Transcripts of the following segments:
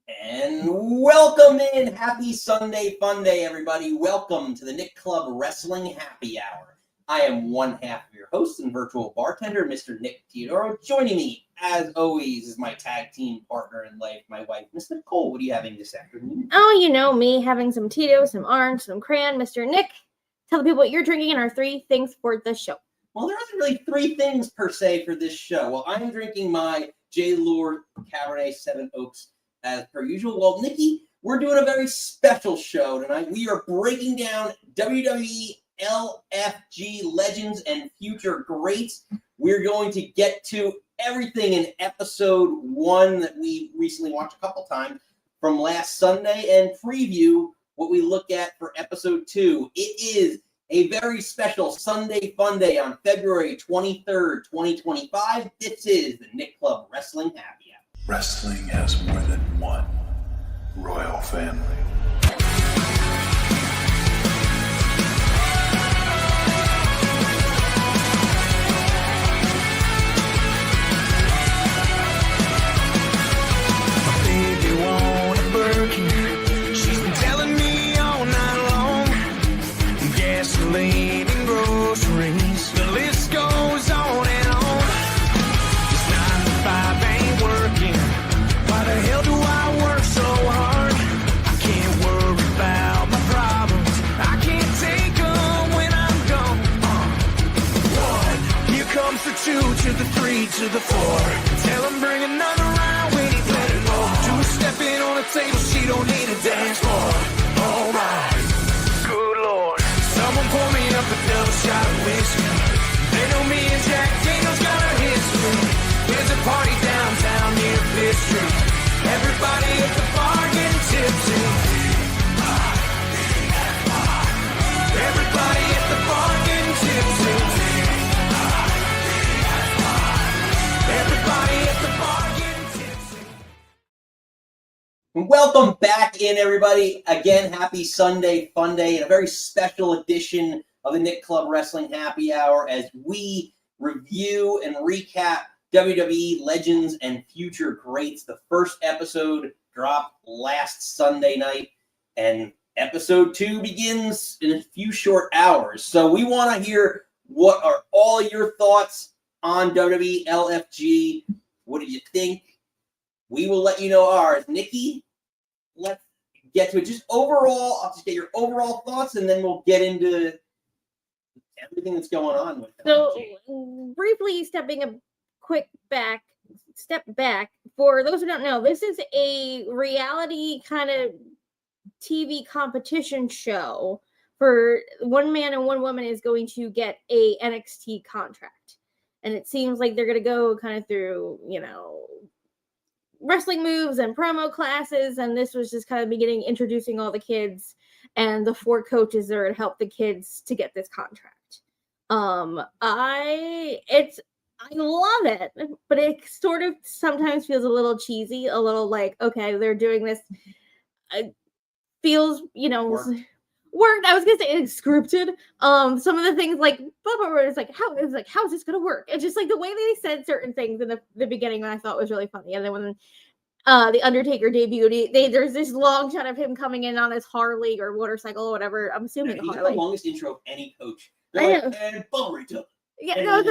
And welcome in. Happy Sunday Fun Day, everybody. Welcome to the Nick Club Wrestling Happy Hour. I am one half of your host and virtual bartender, Mr. Nick Teodoro. Joining me, as always, is my tag team partner in life, my wife, Miss Nicole. What are you having this afternoon? Oh, you know me, having some Tito, some orange, some crayon. Mr. Nick, tell the people what you're drinking and our three things for the show. Well, there aren't really three things per se for this show. Well, I'm drinking my J. Lord Cabernet 7 Oaks as per usual. Well, Nikki, we're doing a very special show tonight. We are breaking down WWE LFG Legends and Future Greats. We're going to get to everything in episode 1 that we recently watched a couple times from last Sunday and preview what we look at for episode 2. It is a very special Sunday Fun Day on February 23rd, 2025. This is the Nick Club Wrestling Happy Hour. Wrestling has more than one royal family. My baby want a Birkin. She's been telling me all night long. Gasoline and groceries. The list goes on and on. This 9 to 5 ain't working. Why the hell do I work so hard? I can't worry about my problems. I can't take them when I'm gone. 1, here comes the 2 to the 3 to the 4. Tell him bring another round when he's let it go. 2 stepping on the table, she don't need a dance floor. Oh my, good lord. Someone pour me up a double shot of whiskey. They know me and Jack Daniels got a history. There's a party downtown near Fifth Street. Everybody at the bar getting tipsy. Everybody at the bar getting tipsy. Everybody at the bar getting tipsy. Welcome back in, everybody. Again, happy Sunday Fun Day and a very special edition of the Nick Club Wrestling Happy Hour as we review and recap WWE Legends and Future Greats. The first episode dropped last Sunday night, and episode 2 begins in a few short hours. So we want to hear what are all your thoughts on WWE LFG. What do you think? We will let you know ours. Nikki, let's get to it. Just overall, I'll just get your overall thoughts, and then we'll get into everything that's going on with LFG. So, briefly stepping a quick step back, for those who don't know, this is a reality kind of TV competition show for one man and one woman is going to get a NXT contract. And it seems like they're going to go kind of through, wrestling moves and promo classes. And this was just kind of beginning introducing all the kids and the 4 coaches that are to help the kids to get this contract. I love it, but it sort of sometimes feels a little cheesy, a little like, okay, they're doing this. It feels, worked. I was gonna say it's scripted. Some of the things like Bubba is like, how is this gonna work? It's just like the way they said certain things in the beginning that I thought was really funny. And then when the Undertaker debuted, there's this long shot of him coming in on his Harley or motorcycle or whatever. I'm assuming He had Harley. the longest intro of any coach. They're like, and Bubba took. Yeah,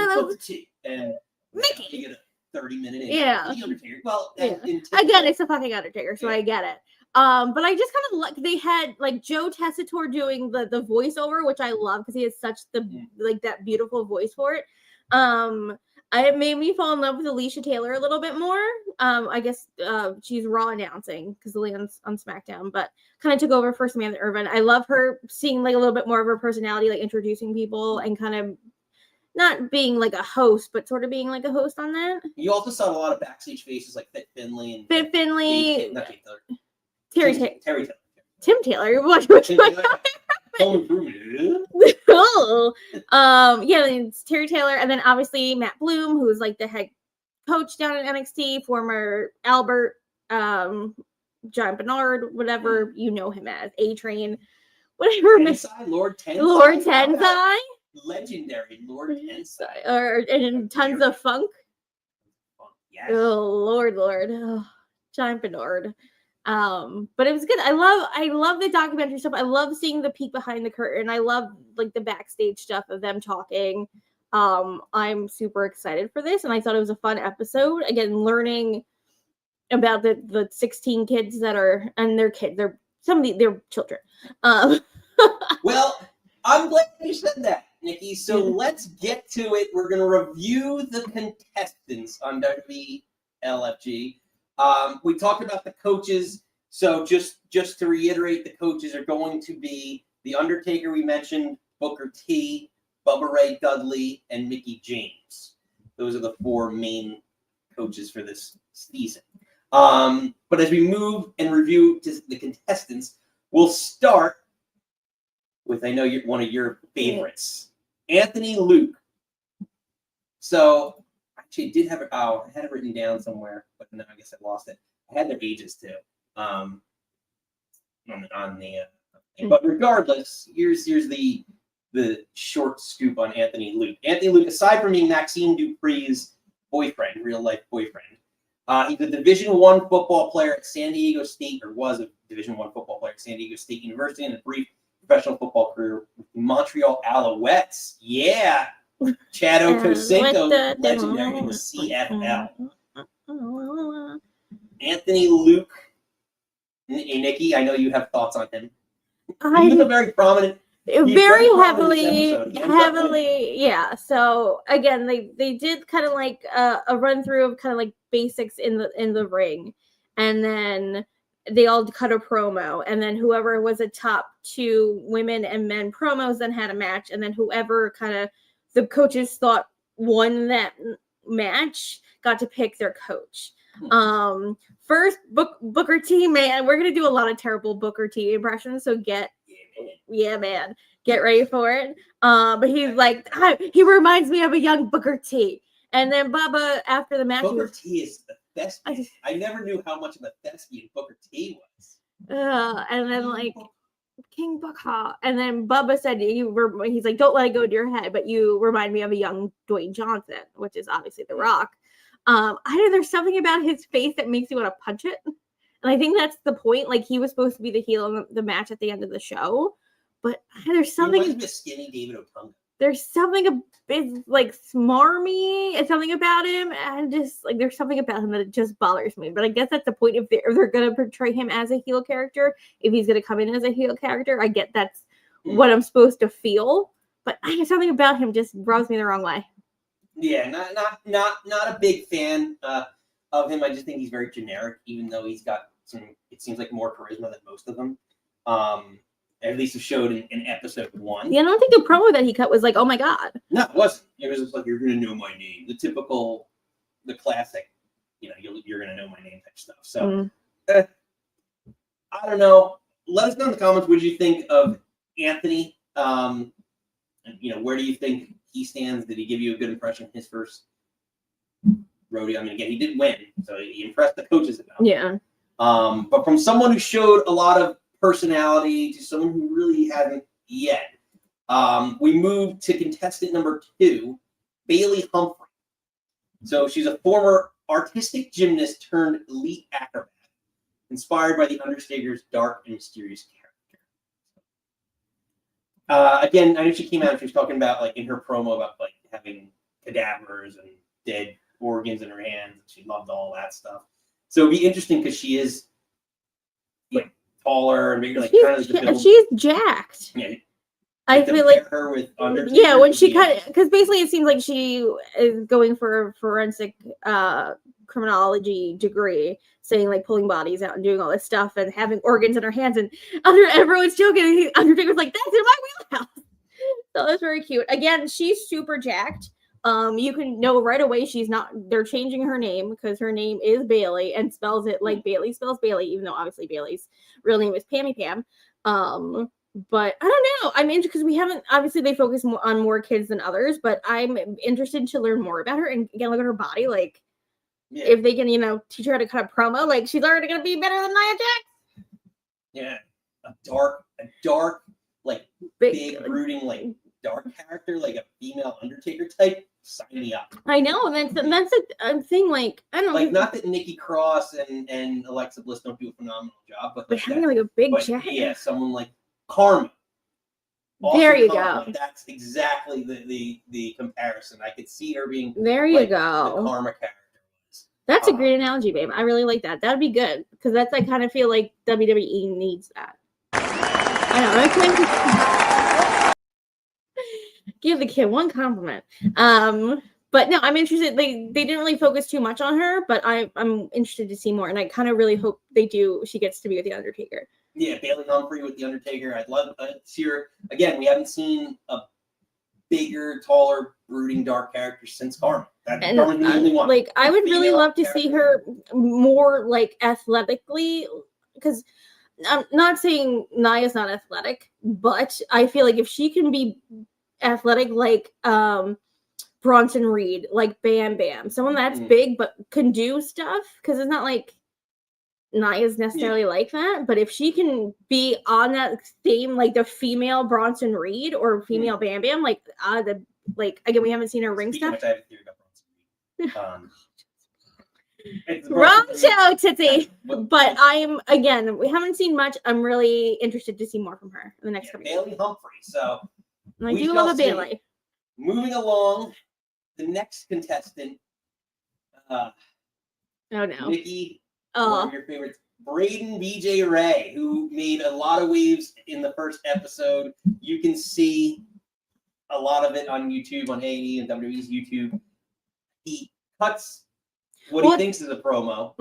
And Mickey. You get a 30-minute intro. Yeah. The Undertaker. Well, Again, it's the fucking Undertaker, so I get it. But I just kind of like they had like Joe Tessitore doing the voiceover, which I love because he has such that beautiful voice for it. It made me fall in love with Alicia Taylor a little bit more. I guess she's Raw announcing because Leon's on SmackDown, but kind of took over for Samantha Irvin. I love her seeing like a little bit more of her personality, like introducing people and kind of not being like a host, but sort of being like a host on that. You also saw a lot of backstage faces like Fit Finley and Fit Finley, Terry Taylor. Tim Taylor. What? Home improvement. Oh, it's Terry Taylor, and then obviously Matt Bloom, who's like the head coach down at NXT, former Albert, John Bernard, whatever you know him as, A-Train, whatever. Lord Tensai. Lord Tensai. Legendary Lord Tensai. And tons of funk. Yes. Oh, Lord. Oh, John Bernard. But it was good. I love the documentary stuff. I love seeing the peek behind the curtain. I love like the backstage stuff of them talking. I'm super excited for this, and I thought it was a fun episode. Again, learning about the 16 kids that are, and their kids, they're children. Well, I'm glad you said that, Nikki. So let's get to it. We're going to review the contestants on WWE LFG. We talked about the coaches. So just to reiterate, the coaches are going to be The Undertaker, we mentioned, Booker T, Bubba Ray Dudley, and Mickie James. Those are the 4 main coaches for this season. But as we move and review to the contestants, we'll start with, I know you're one of your favorites, Anthony Luke. So actually, I had it written down somewhere, but no, I guess I lost it. I had their ages too. On the but regardless, here's the short scoop on Anthony Luke. Anthony Luke, aside from being Maxine Dupree's boyfriend, real life boyfriend, he's a Division I football player at San Diego State, or was a Division I football player at San Diego State University, and a brief professional football career with the Montreal Alouettes. Yeah, Chad Ochocinco, legendary in the CFL. Anthony Luke. Hey, Nikki, I know you have thoughts on him. He was a very prominent. Very heavily, yeah. So again, they did kind of like a run through of kind of like basics in the ring, and then they all cut a promo, and then whoever was a top 2 women and men promos then had a match, and then whoever kind of the coaches thought won that match got to pick their coach. First, Booker T, man, we're gonna do a lot of terrible Booker T impressions, so get ready for it. But he's like, he reminds me of a young Booker T. And then Bubba, after the match, Booker T is the thespian. I never knew how much of a thespian Booker T was. And then like King Booker, and then Bubba said he's like, don't let it go to your head, but you remind me of a young Dwayne Johnson, which is obviously The Rock. I know there's something about his face that makes you want to punch it. And I think that's the point. Like, he was supposed to be the heel in the match at the end of the show. But there's something. He reminds me of skinny David Otunga. There's something a bit like smarmy and something about him. And just like, there's something about him that just bothers me. But I guess that's the point. If they're going to portray him as a heel character, if he's going to come in as a heel character, I get that's what I'm supposed to feel. But I guess something about him just rubs me the wrong way. Yeah, not a big fan of him. I just think he's very generic, even though he's got some, it seems like, more charisma than most of them. At least it showed in episode 1. Yeah, I don't think the promo that he cut was like, oh my God. No, it wasn't. It was just like, you're going to know my name. The classic, you're going to know my name type stuff. So, I don't know. Let us know in the comments what you think of Anthony. And, where do you think he stands? Did he give you a good impression in his first rodeo? I mean, again, he did win, so he impressed the coaches about it. Yeah. But from someone who showed a lot of personality to someone who really hasn't yet, we moved to contestant number 2, Bayley Humphrey. So she's a former artistic gymnast turned elite acrobat, inspired by the Undertaker's dark and mysterious character. Again, I know she came out and she was talking about, like, in her promo about, like, having cadavers and dead organs in her hands. She loved all that stuff. So it'd be interesting because she is, like, taller and maybe, like, kind of like the build. She's jacked. Yeah. I feel like her with Undertaker. Yeah, when she cut, because basically it seems like she is going for a forensic criminology degree, saying like pulling bodies out and doing all this stuff and having organs in her hands, and everyone's joking. And Undertaker's like, that's in my wheelhouse. So that's very cute. Again, she's super jacked. You can know right away she's not. They're changing her name because her name is Bayley and spells it like Bayley spells Bayley, even though obviously Bayley's real name is Pammy Pam. But I don't know. I'm interested because we haven't, obviously they focus on more kids than others, but I'm interested to learn more about her and again, look at her body. Like, if they can, teach her how to cut a promo, like she's already going to be better than Nia Jax. Yeah. A dark, like big brooding, like dark character, like a female Undertaker type. sign me up. I know, that's a thing. Like, I don't know, Like, not that Nikki Cross and Alexa Bliss don't do a phenomenal job, but but like having like a big but check. yeah, someone like Karma. There you Karma, go. That's exactly the comparison. I could see her being There you like go. the Karma character. That's a great analogy, babe. I really like that. That'd be good because that's I kind of feel like WWE needs that. I know. I give the kid one compliment. But no, I'm interested. They didn't really focus too much on her, but I'm interested to see more, and I kind of really hope they do. She gets to be with the Undertaker. Yeah, Bayley Humphrey with the Undertaker. I'd love to see her again. We haven't seen a bigger, taller, brooding, dark character since Karma. Karma's the only one. Like, I would really love to see her more like athletically, because I'm not saying Nia's not athletic, but I feel like if she can be athletic like Bronson Reed, like Bam Bam, someone that's big but can do stuff, because it's not like Nia's necessarily like that, but if she can be on that theme, like the female Bronson Reed or female Bam Bam, like again, we haven't seen her ring stuff. I have a theory about Bronson Reed. Wrong show, Tootsie. But we haven't seen much. I'm really interested to see more from her in the next couple years. Bayley Humphrey. So I do love a Bayley. Moving along, the next contestant. Oh no, Nikki. One of your favorites, Brayden BJ Ray, who made a lot of waves in the first episode. You can see a lot of it on YouTube, on AE and WWE's YouTube. He cuts what he thinks is a promo,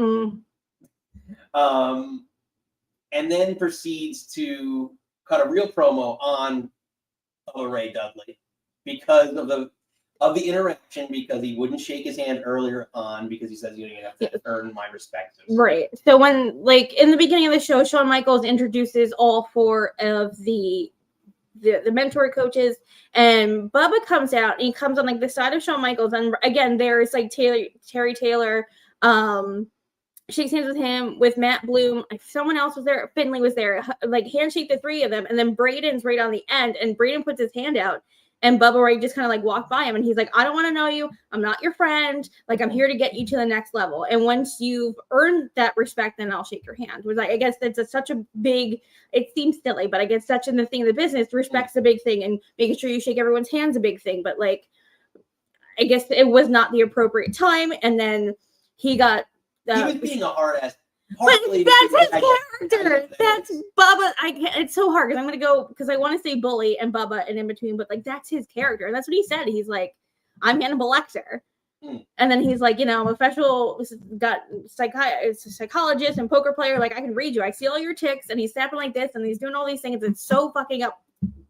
and then proceeds to cut a real promo on Ray Dudley because of the interaction, because he wouldn't shake his hand earlier on because he says you have to earn my respect. Right. So when, like, in the beginning of the show, Shawn Michaels introduces all four of the mentor coaches, and Bubba comes out and he comes on like the side of Shawn Michaels, and again there's like Terry Taylor shakes hands with him, with Matt Bloom, someone else was there, Finley was there, like handshake the three of them, and then Brayden's right on the end, and Brayden puts his hand out. And Bubba Ray just kind of like walked by him, and he's like, I don't want to know you. I'm not your friend. Like, I'm here to get you to the next level. And once you've earned that respect, then I'll shake your hand. Was like, I guess that's such a big, it seems silly, but I guess such in the thing of the business, respect's a big thing, and making sure you shake everyone's hand's a big thing. But like, I guess it was not the appropriate time. And then he got. He was being a hard ass. But that's his character. That's Bubba. It's so hard because I'm gonna go because I want to say bully and Bubba and in between, but like that's his character. And that's what he said. He's like, I'm Hannibal Lecter. And then he's like, I'm a professional, psychologist and poker player. Like, I can read you. I see all your ticks. And he's snapping like this, and he's doing all these things. It's so fucking up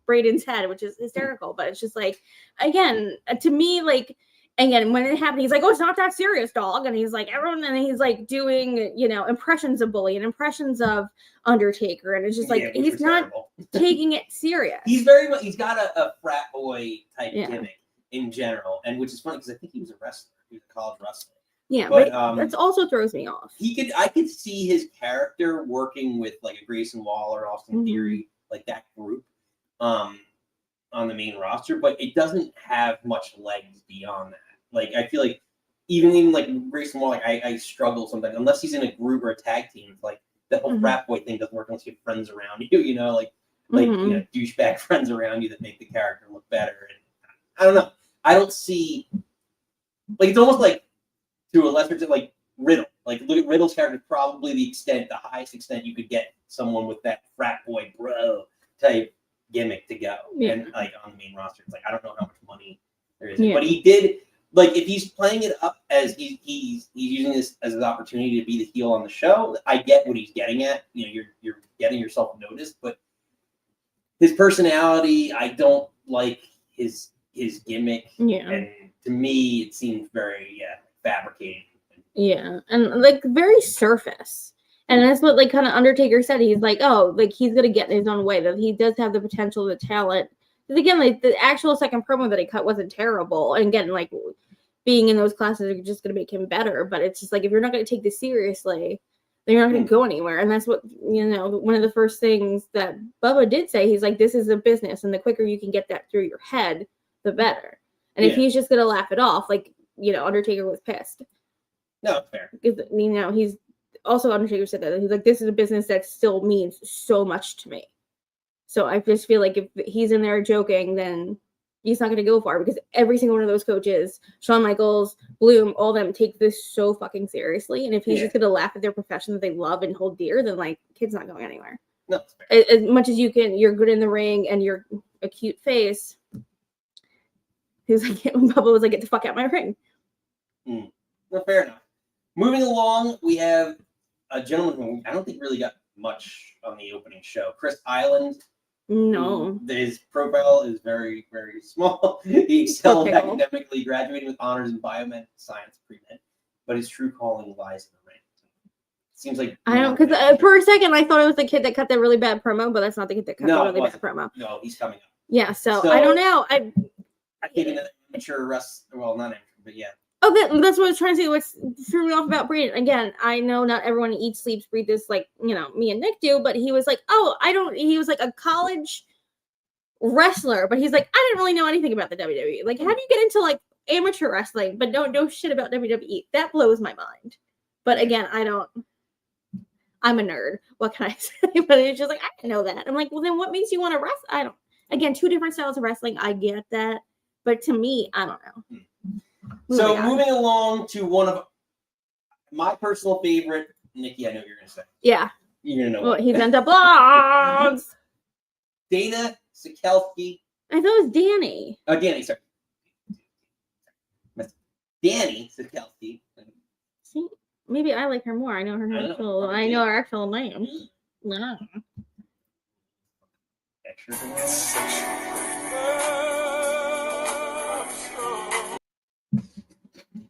Brayden's head, which is hysterical. But it's just like, again, to me, like. And again, when it happened, he's like, oh, it's not that serious, dog. And he's like, everyone, and he's like doing, impressions of Bully and impressions of Undertaker. And it's just like, he's not taking it serious. He's got a frat boy type gimmick in general. And which is funny because I think he was a wrestler. He was a college wrestler. Yeah, but that also throws me off. I could see his character working with like a Grayson Waller, Austin Theory, like that group. On the main roster, but it doesn't have much legs beyond that. Like, I feel like even like Grayson Waller, like I struggle sometimes unless he's in a group or a tag team. Like the whole frat boy thing doesn't work unless you have friends around you. Douchebag friends around you that make the character look better. And I don't know. I don't see like it's almost like to a lesser extent like Riddle. Like Riddle's character is probably the highest extent you could get someone with that frat boy bro type gimmick to go. And like on the main roster, it's like I don't know how much money there is, but he did. Like if he's playing it up as he's using this as an opportunity to be the heel on the show, I get what he's getting at. You're getting yourself noticed, but his personality, I don't like his gimmick. Yeah, and to me, it seems very fabricated. Yeah, and like very surface. And that's what like kind of Undertaker said. He's like, oh, like he's gonna get in his own way. That he does have the potential, the talent. Because again, like the actual second promo that he cut wasn't terrible. And again, like being in those classes are just gonna make him better. But it's just like if you're not gonna take this seriously, then you're not gonna go anywhere. And that's what one of the first things that Bubba did say. He's like, this is a business, and the quicker you can get that through your head, the better. And if Yeah. he's just gonna laugh it off, like, Undertaker was pissed. No, it's fair. Because, he's also, Undertaker said that he's like, this is a business that still means so much to me. So I just feel like if he's in there joking, then he's not going to go far, because every single one of those coaches, Shawn Michaels, Bloom, all of them take this so fucking seriously. And if he's just going to laugh at their profession that they love and hold dear, then like, kid's not going anywhere. No, it's fair. As much as you're good in the ring and you're a cute face. He's like, Bubba was like, get the fuck out of my ring. No, fair enough. Moving along, we have a gentleman who I don't think really got much on the opening show. Chris Island. No. His profile is very, very small. He excelled Okay. academically, graduating with honors in biomedical science pre-med, but his true calling lies in the ring. Seems like I don't, because for a second I thought it was the kid that cut that really bad promo, but that's not the kid that cut the really bad promo. No, he's coming up. Yeah, so I don't know. I gave an amateur well, not amateur, but yeah. Oh, that's what I was trying to say. What's threw me off about Brayden? Again, I know not everyone eats, sleeps, breathes this like, me and Nick do, but he was like, he was like a college wrestler, but he's like, I didn't really know anything about the WWE. Like, how do you get into like amateur wrestling, but don't know shit about WWE? That blows my mind. But again, I'm a nerd. What can I say? But it's just like, I didn't know that. I'm like, well, then what makes you want to wrestle? Again, two different styles of wrestling. I get that. But to me, I don't know. So moving along to one of my personal favorite, Nikki, I know what you're going to say. Yeah. You're going to know. Well, he's into blogs. Dana Sikelski. I thought it was Dani. Oh, Dani, sorry. Dani Sikelski. See, maybe I like her more. I know her actual name. No.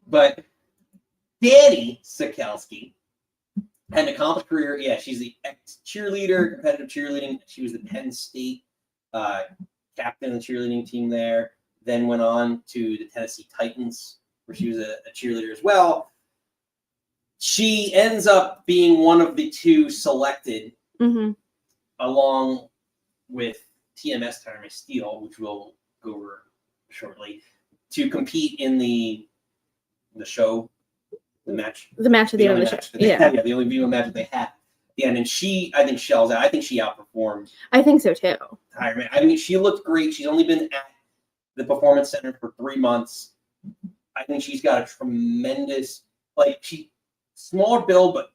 But Dani Sikelski had an accomplished career. Yeah, she's the ex-cheerleader, competitive cheerleading. She was the Penn State captain of the cheerleading team there. Then went on to the Tennessee Titans, where she was a cheerleader as well. She ends up being one of the two selected, along with TMS, Tyra Mae Steele, which we'll go over shortly, to compete in the show, the match of the end of the show. Yeah, the only viewing match that they had. Yeah, and then she, I think, shells out. I think she outperformed. I think so too. Tyra Mae. I mean, she looked great. She's only been at the Performance Center for 3 months. I think she's got a tremendous, smaller build, but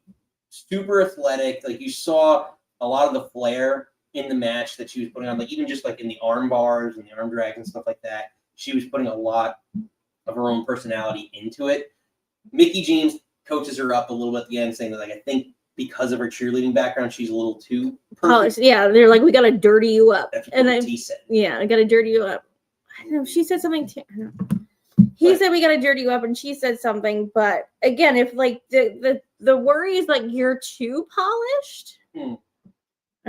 super athletic. Like, you saw a lot of the flair in the match that she was putting on, like even just like in the arm bars and the arm drags and stuff like that. She was putting a lot of her own personality into it. Mickie James coaches her up a little bit at the end, saying that I think because of her cheerleading background, she's a little too perfect. Yeah, they're like, we gotta dirty you up. That's what and T said. Yeah, I gotta dirty you up. I don't know. She said something. He said we gotta dirty you up, and she said something. But again, if like the worry is like you're too polished, I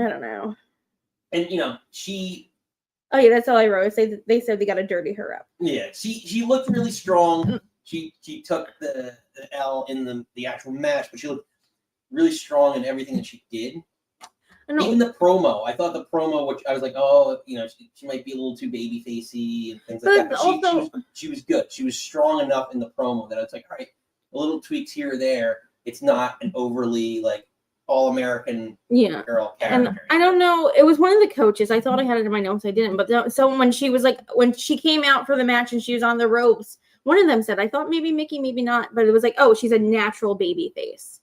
don't know. And she. Oh yeah, that's all I wrote. They said they gotta dirty her up. Yeah, she looked really strong. She took the L in the actual match, but she looked really strong in everything that she did. Even the promo, I thought the promo, which I was like, she might be a little too baby facey and things like that. But she was good. She was strong enough in the promo that I was like, all right, a little tweaks here or there. It's not an overly like all-American girl character. And I don't know. It was one of the coaches. I thought I had it in my notes. I didn't. But so when she came out for the match and she was on the ropes, one of them said, I thought maybe Mickie, maybe not. But it was like, oh, she's a natural baby face.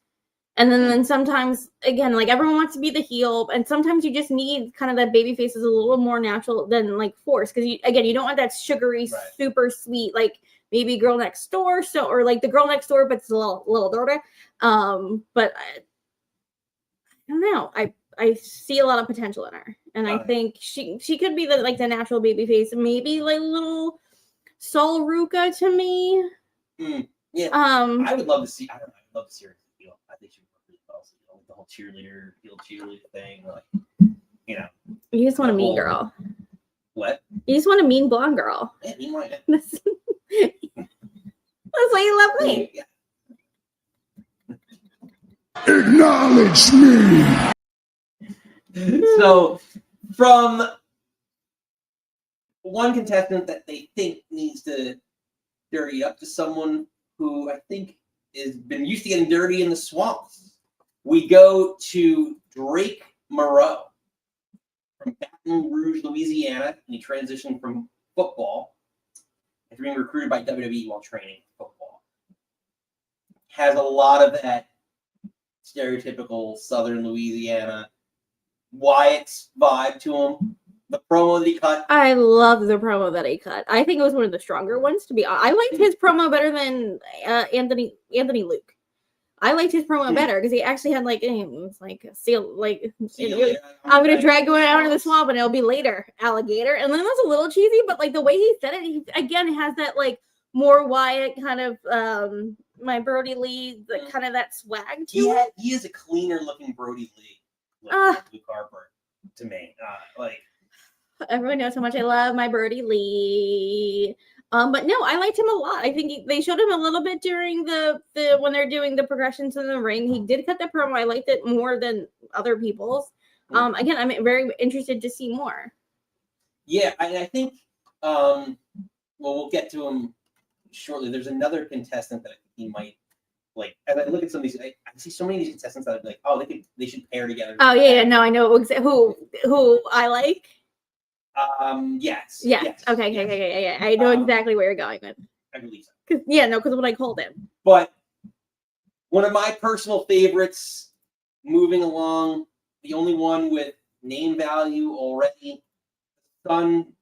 And then sometimes, again, like everyone wants to be the heel. And sometimes you just need kind of that baby face is a little more natural than like force. Because, you don't want that sugary, super sweet, like maybe girl next door. Or like the girl next door, but it's a little daughter. But I don't know. I see a lot of potential in her, and I think she could be the natural baby face, maybe like a little Sol Ruka to me. Yeah. I would love to see. I don't know. I'd love to see her heel. I think she would work really well. So, the whole cheerleader thing, You just want a mean girl. What? You just want a mean blonde girl. Yeah, mean white. That's why you love me. Yeah. Acknowledge me. So, from one contestant that they think needs to dirty up to someone who I think has been used to getting dirty in the swamps. We go to Drake Morreaux from Baton Rouge, Louisiana, and he transitioned from football after being recruited by WWE while training football. Has a lot of that stereotypical Southern Louisiana Wyatt's vibe to him. The promo that he cut. I love the promo that he cut. I think it was one of the stronger ones, to be honest. I liked his promo better than Anthony Luke. I liked his promo better because he actually had like, it was like a seal, like I'm gonna drag you out of the swamp and it'll be later, alligator. And then it was a little cheesy, but like the way he said it, he again has that like more Wyatt kind of my Brody Lee, the kind of that swag to it. He is a cleaner looking Brody Lee, like Luke Harper to me. Everyone knows how much I love my Brody Lee. But no, I liked him a lot. I think they showed him a little bit during the when they're doing the progressions in the ring. He did cut the promo. I liked it more than other people's. Again, I'm very interested to see more. Yeah, I think well, we'll get to him shortly. There's another contestant that I think he might like. As I look at some of these, I see so many of these contestants that I'd be like, oh, they should pair together. Oh yeah, no, I know who I like. Yes. Okay. Yeah. I know exactly where you're going with. I believe so. Because what I called him. But one of my personal favorites, moving along, the only one with name value already, son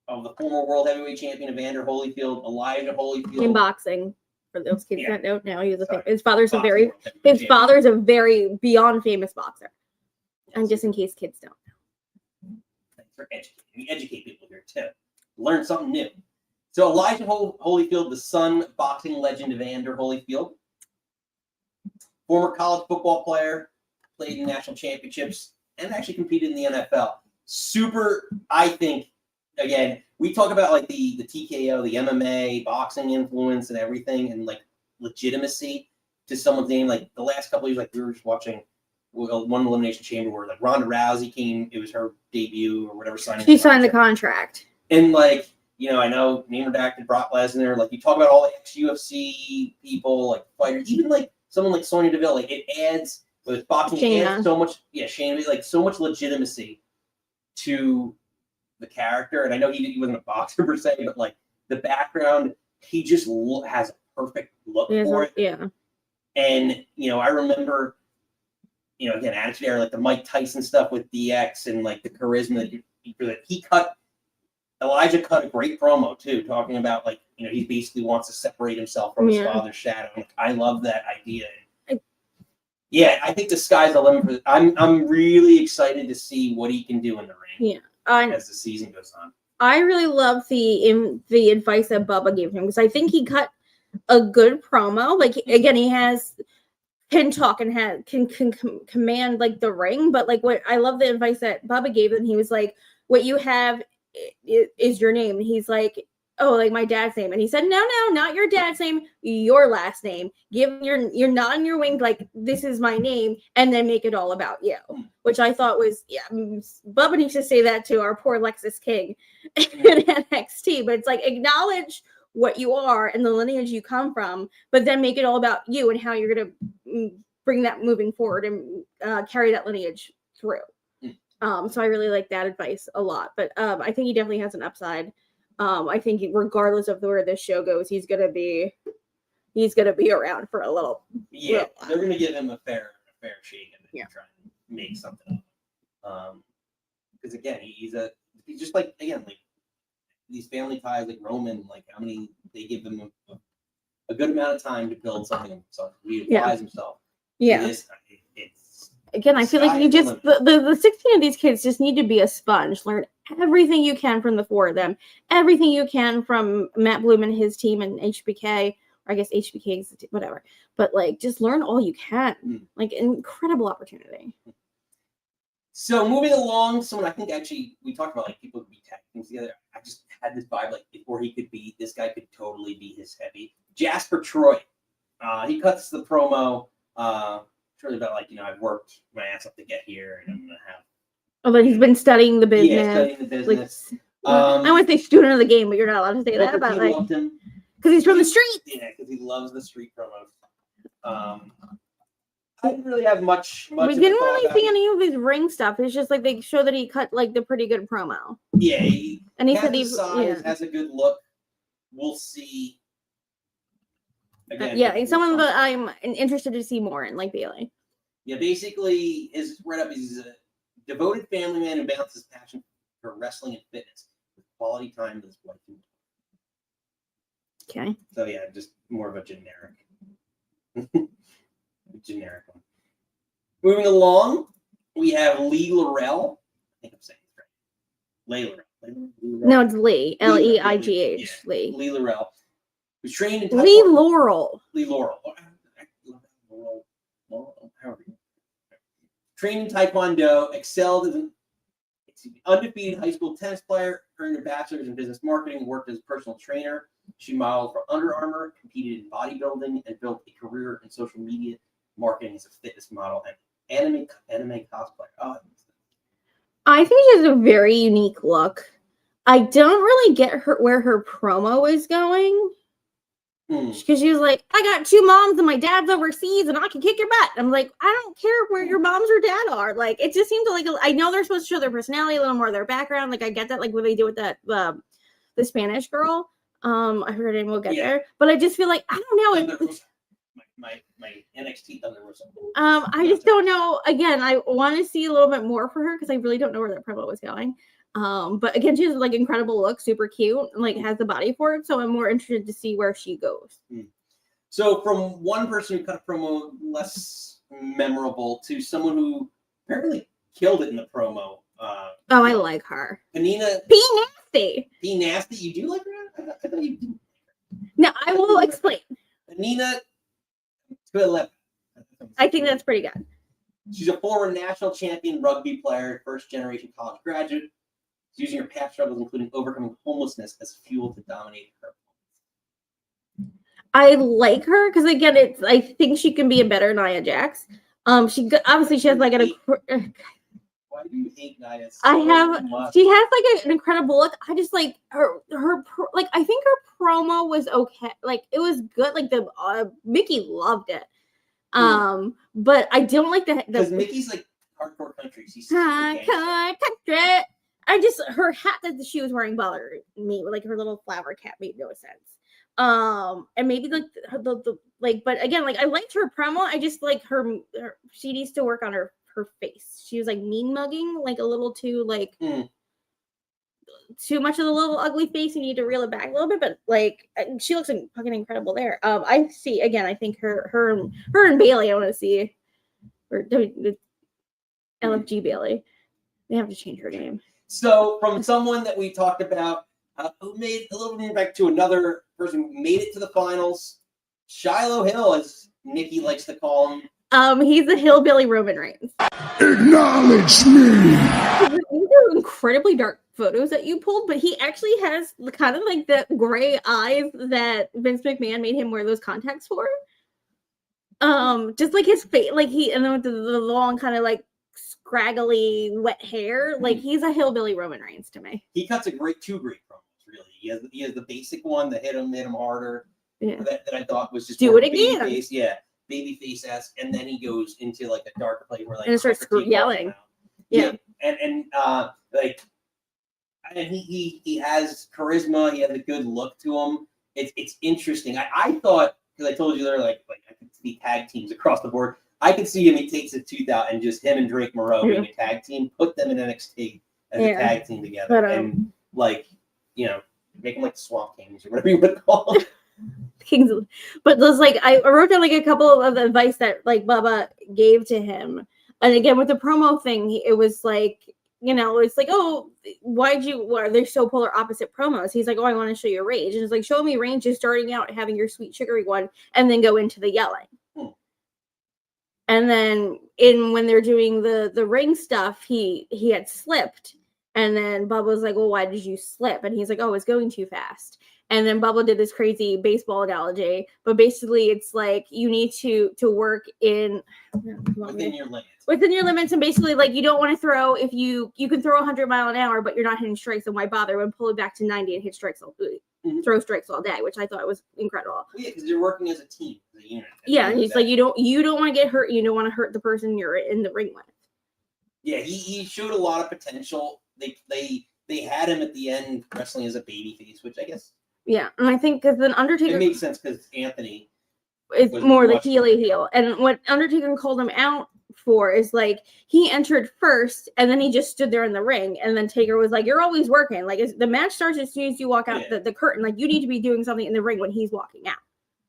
of the former world heavyweight champion Evander Holyfield, Elijah Holyfield. In boxing, for those kids that don't know, his father's a very beyond famous boxer. And just in case kids don't. For educating. We educate people here too. Learn something new. So Elijah Holyfield, the son of boxing legend Evander Holyfield, former college football player, played in national championships, and actually competed in the NFL. Super, I think, again, we talk about like the TKO, the MMA, boxing influence and everything, and like legitimacy to someone's name. Like the last couple of years, like we were just watching one Elimination Chamber where like Ronda Rousey came, it was her debut or whatever. She signed the contract. And like, I know name redacted Brock Lesnar, like you talk about all the ex-UFC people, like fighters, even like someone like Sonya Deville, like it adds, with its boxing, it adds so much, Shayna, like so much legitimacy to the character. And I know he wasn't a boxer per se, but like the background, he just has a perfect look for it. Yeah. And, I remember, again, Attitude Era, like the Mike Tyson stuff with DX and like the charisma that Elijah cut a great promo too, talking about like, he basically wants to separate himself from his father's shadow. Like, I love that idea. I think the sky's the limit for I'm really excited to see what he can do in the ring. As the season goes on. I really love the advice that Bubba gave him because I think he cut a good promo. Like again, he can talk and can command like the ring, but like what I love the advice that Bubba gave him. He was like, "What you have is your name." And he's like, "Oh, like my dad's name." And he said, "No, not your dad's name, your last name. Give your nod and your wink, like this is my name, and then make it all about you." Which I thought was Bubba needs to say that to our poor Lexus King in NXT. But it's like acknowledge what you are and the lineage you come from, but then make it all about you and how you're going to bring that moving forward and carry that lineage through. So I really like that advice a lot, but I think he definitely has an upside. I think regardless of where this show goes, he's going to be around for a little. Yeah, they're going to give him a fair shake and try and make something of him. Because again, he's just like, again, like these family ties, like Roman, like how many they give him a good amount of time to build something. So he applies himself. Yeah. Again, I feel like the 16 of these kids just need to be a sponge. Learn everything you can from the four of them. Everything you can from Matt Bloom and his team and HBK. Or I guess HBK is whatever. But like, just learn all you can. Like, incredible opportunity. So moving along, someone I think actually we talked about like people would be tag teams together. I just had this vibe like before this guy could totally be his heavy. Jasper Troy. He cuts the promo. Really about like, I've worked my ass up to get here and I'm gonna have. Although he's been studying the business. Yeah, studying the business. I want to say student of the game, but you're not allowed to say that. Booker But T like, loved him. because he's from the street. Yeah, because he loves the street promos. I didn't really have much. We didn't really see any of his ring stuff. It's just like they show that he cut like the pretty good promo. Yeah, and he has said the he size, has a good look. We'll see. Again, yeah, he's someone that I'm interested to see more in, like Bayley. Yeah, basically, his write-up is he's a devoted family man who balances passion for wrestling and fitness with quality time with his wife. Okay. So yeah, just more of a generic. Generic one. Moving along, we have Leigh Laurel. I think I'm saying it right. Leigh Laurel. No, it's Leigh. Leigh. Yeah. Leigh. Leigh Laurel. Who's trained in Leigh Laurel. Leigh Laurel. However. Trained in Taekwondo, excelled as an undefeated high school tennis player, earned a bachelor's in business marketing, worked as a personal trainer. She modeled for Under Armour, competed in bodybuilding, and built a career in social media marketing as a fitness model and anime cosplayer. Oh, I think she has a very unique look. I don't really get where her promo is going. Because she was like, I got 2 moms and my dad's overseas and I can kick your butt. I'm like, I don't care where your moms or dad are. Like, it just seemed like, I know they're supposed to show their personality, a little more of their background. Like, I get that, like what they do with that, the Spanish girl. I forgot her name, we'll get there. But I just feel like, I don't know. My NXT Thunder Rosa. I just don't know. Again, I want to see a little bit more for her because I really don't know where that promo was going. But again, she has like incredible look, super cute, and like has the body for it. So I'm more interested to see where she goes. So from one person who cut a promo less memorable to someone who apparently killed it in the promo. I like her. Penina. P Nasty. P Nasty. You do like her? I thought you didn't. No, I will explain. Penina Tuilaepa. I think that's pretty good. She's a former national champion rugby player, first generation college graduate. She's using her past struggles, including overcoming homelessness, as fuel to dominate her. I like her because again, I think she can be a better Nia Jax. She has like Why do you hate Nia? She has like an incredible look. I just like her like I think her promo was okay. Like it was good. Like the Mickey loved it. But I don't like because Mickey's like hardcore country. She's hardcore country. Her hat that she was wearing bothered me. Like her little flower cap made no sense. And maybe like the but again, like I liked her promo. I just like her she needs to work on her face. She was like mean mugging, like a little too like too much of the little ugly face. You need to reel it back a little bit, but like she looks fucking incredible there. I see again. I think her and Bayley. I want to see or the LFG Bayley. They have to change her name. So from someone that we talked about who made a little bit back to another person who made it to the finals, Shiloh Hill, as Nikki likes to call him. He's a hillbilly Roman Reigns. Acknowledge me. These are incredibly dark photos that you pulled, but he actually has kind of like the gray eyes that Vince McMahon made him wear those contacts for. Just like his face, like and then with the long kind of like scraggly wet hair, like he's a hillbilly Roman Reigns to me. He cuts two great promos, really. He has the basic one that hit him harder. Yeah. That I thought was just do it again. Babyface, yeah. Babyface-esque, and then he goes into like a darker place where like and starts yelling. Yeah. And he has charisma, he has a good look to him. It's interesting. I thought, because I told you they're like I could see tag teams across the board. I could see him, he takes his tooth out and just him and Drake Morreaux being a tag team, put them in NXT as a tag team together. But, and like, make them like the Swamp Kings or whatever you would call them. Kings, but those like I wrote down like a couple of the advice that like Bubba gave to him, and again with the promo thing, it was like it's like, oh, why are they so polar opposite promos? He's like, oh, I want to show you Rage, and it's like, show me Rage just starting out having your sweet sugary one, and then go into the yelling, and then when they're doing the ring stuff, he had slipped. And then Bubba was like, well, why did you slip? And he's like, oh, I was going too fast. And then Bubba did this crazy baseball analogy, but basically it's like you need to work in within your limits. Within your limits, and basically like you don't want to throw if you can throw 100 mile an hour, but you're not hitting strikes, then why bother? When pull it back to 90 and hit strikes throw strikes all day, which I thought was incredible. Well, yeah, because you're working as a team, as a unit. Yeah, and he's like you don't want to get hurt. You don't want to hurt the person you're in the ring with. Yeah, he showed a lot of potential. They had him at the end wrestling as a babyface, which I guess. Yeah, and I think because then Undertaker. It makes sense because Anthony is more the heel. And what Undertaker called him out for is like he entered first and then he just stood there in the ring. And then Taker was like, "You're always working. Like the match starts as soon as you walk out the curtain. Like you need to be doing something in the ring when he's walking out."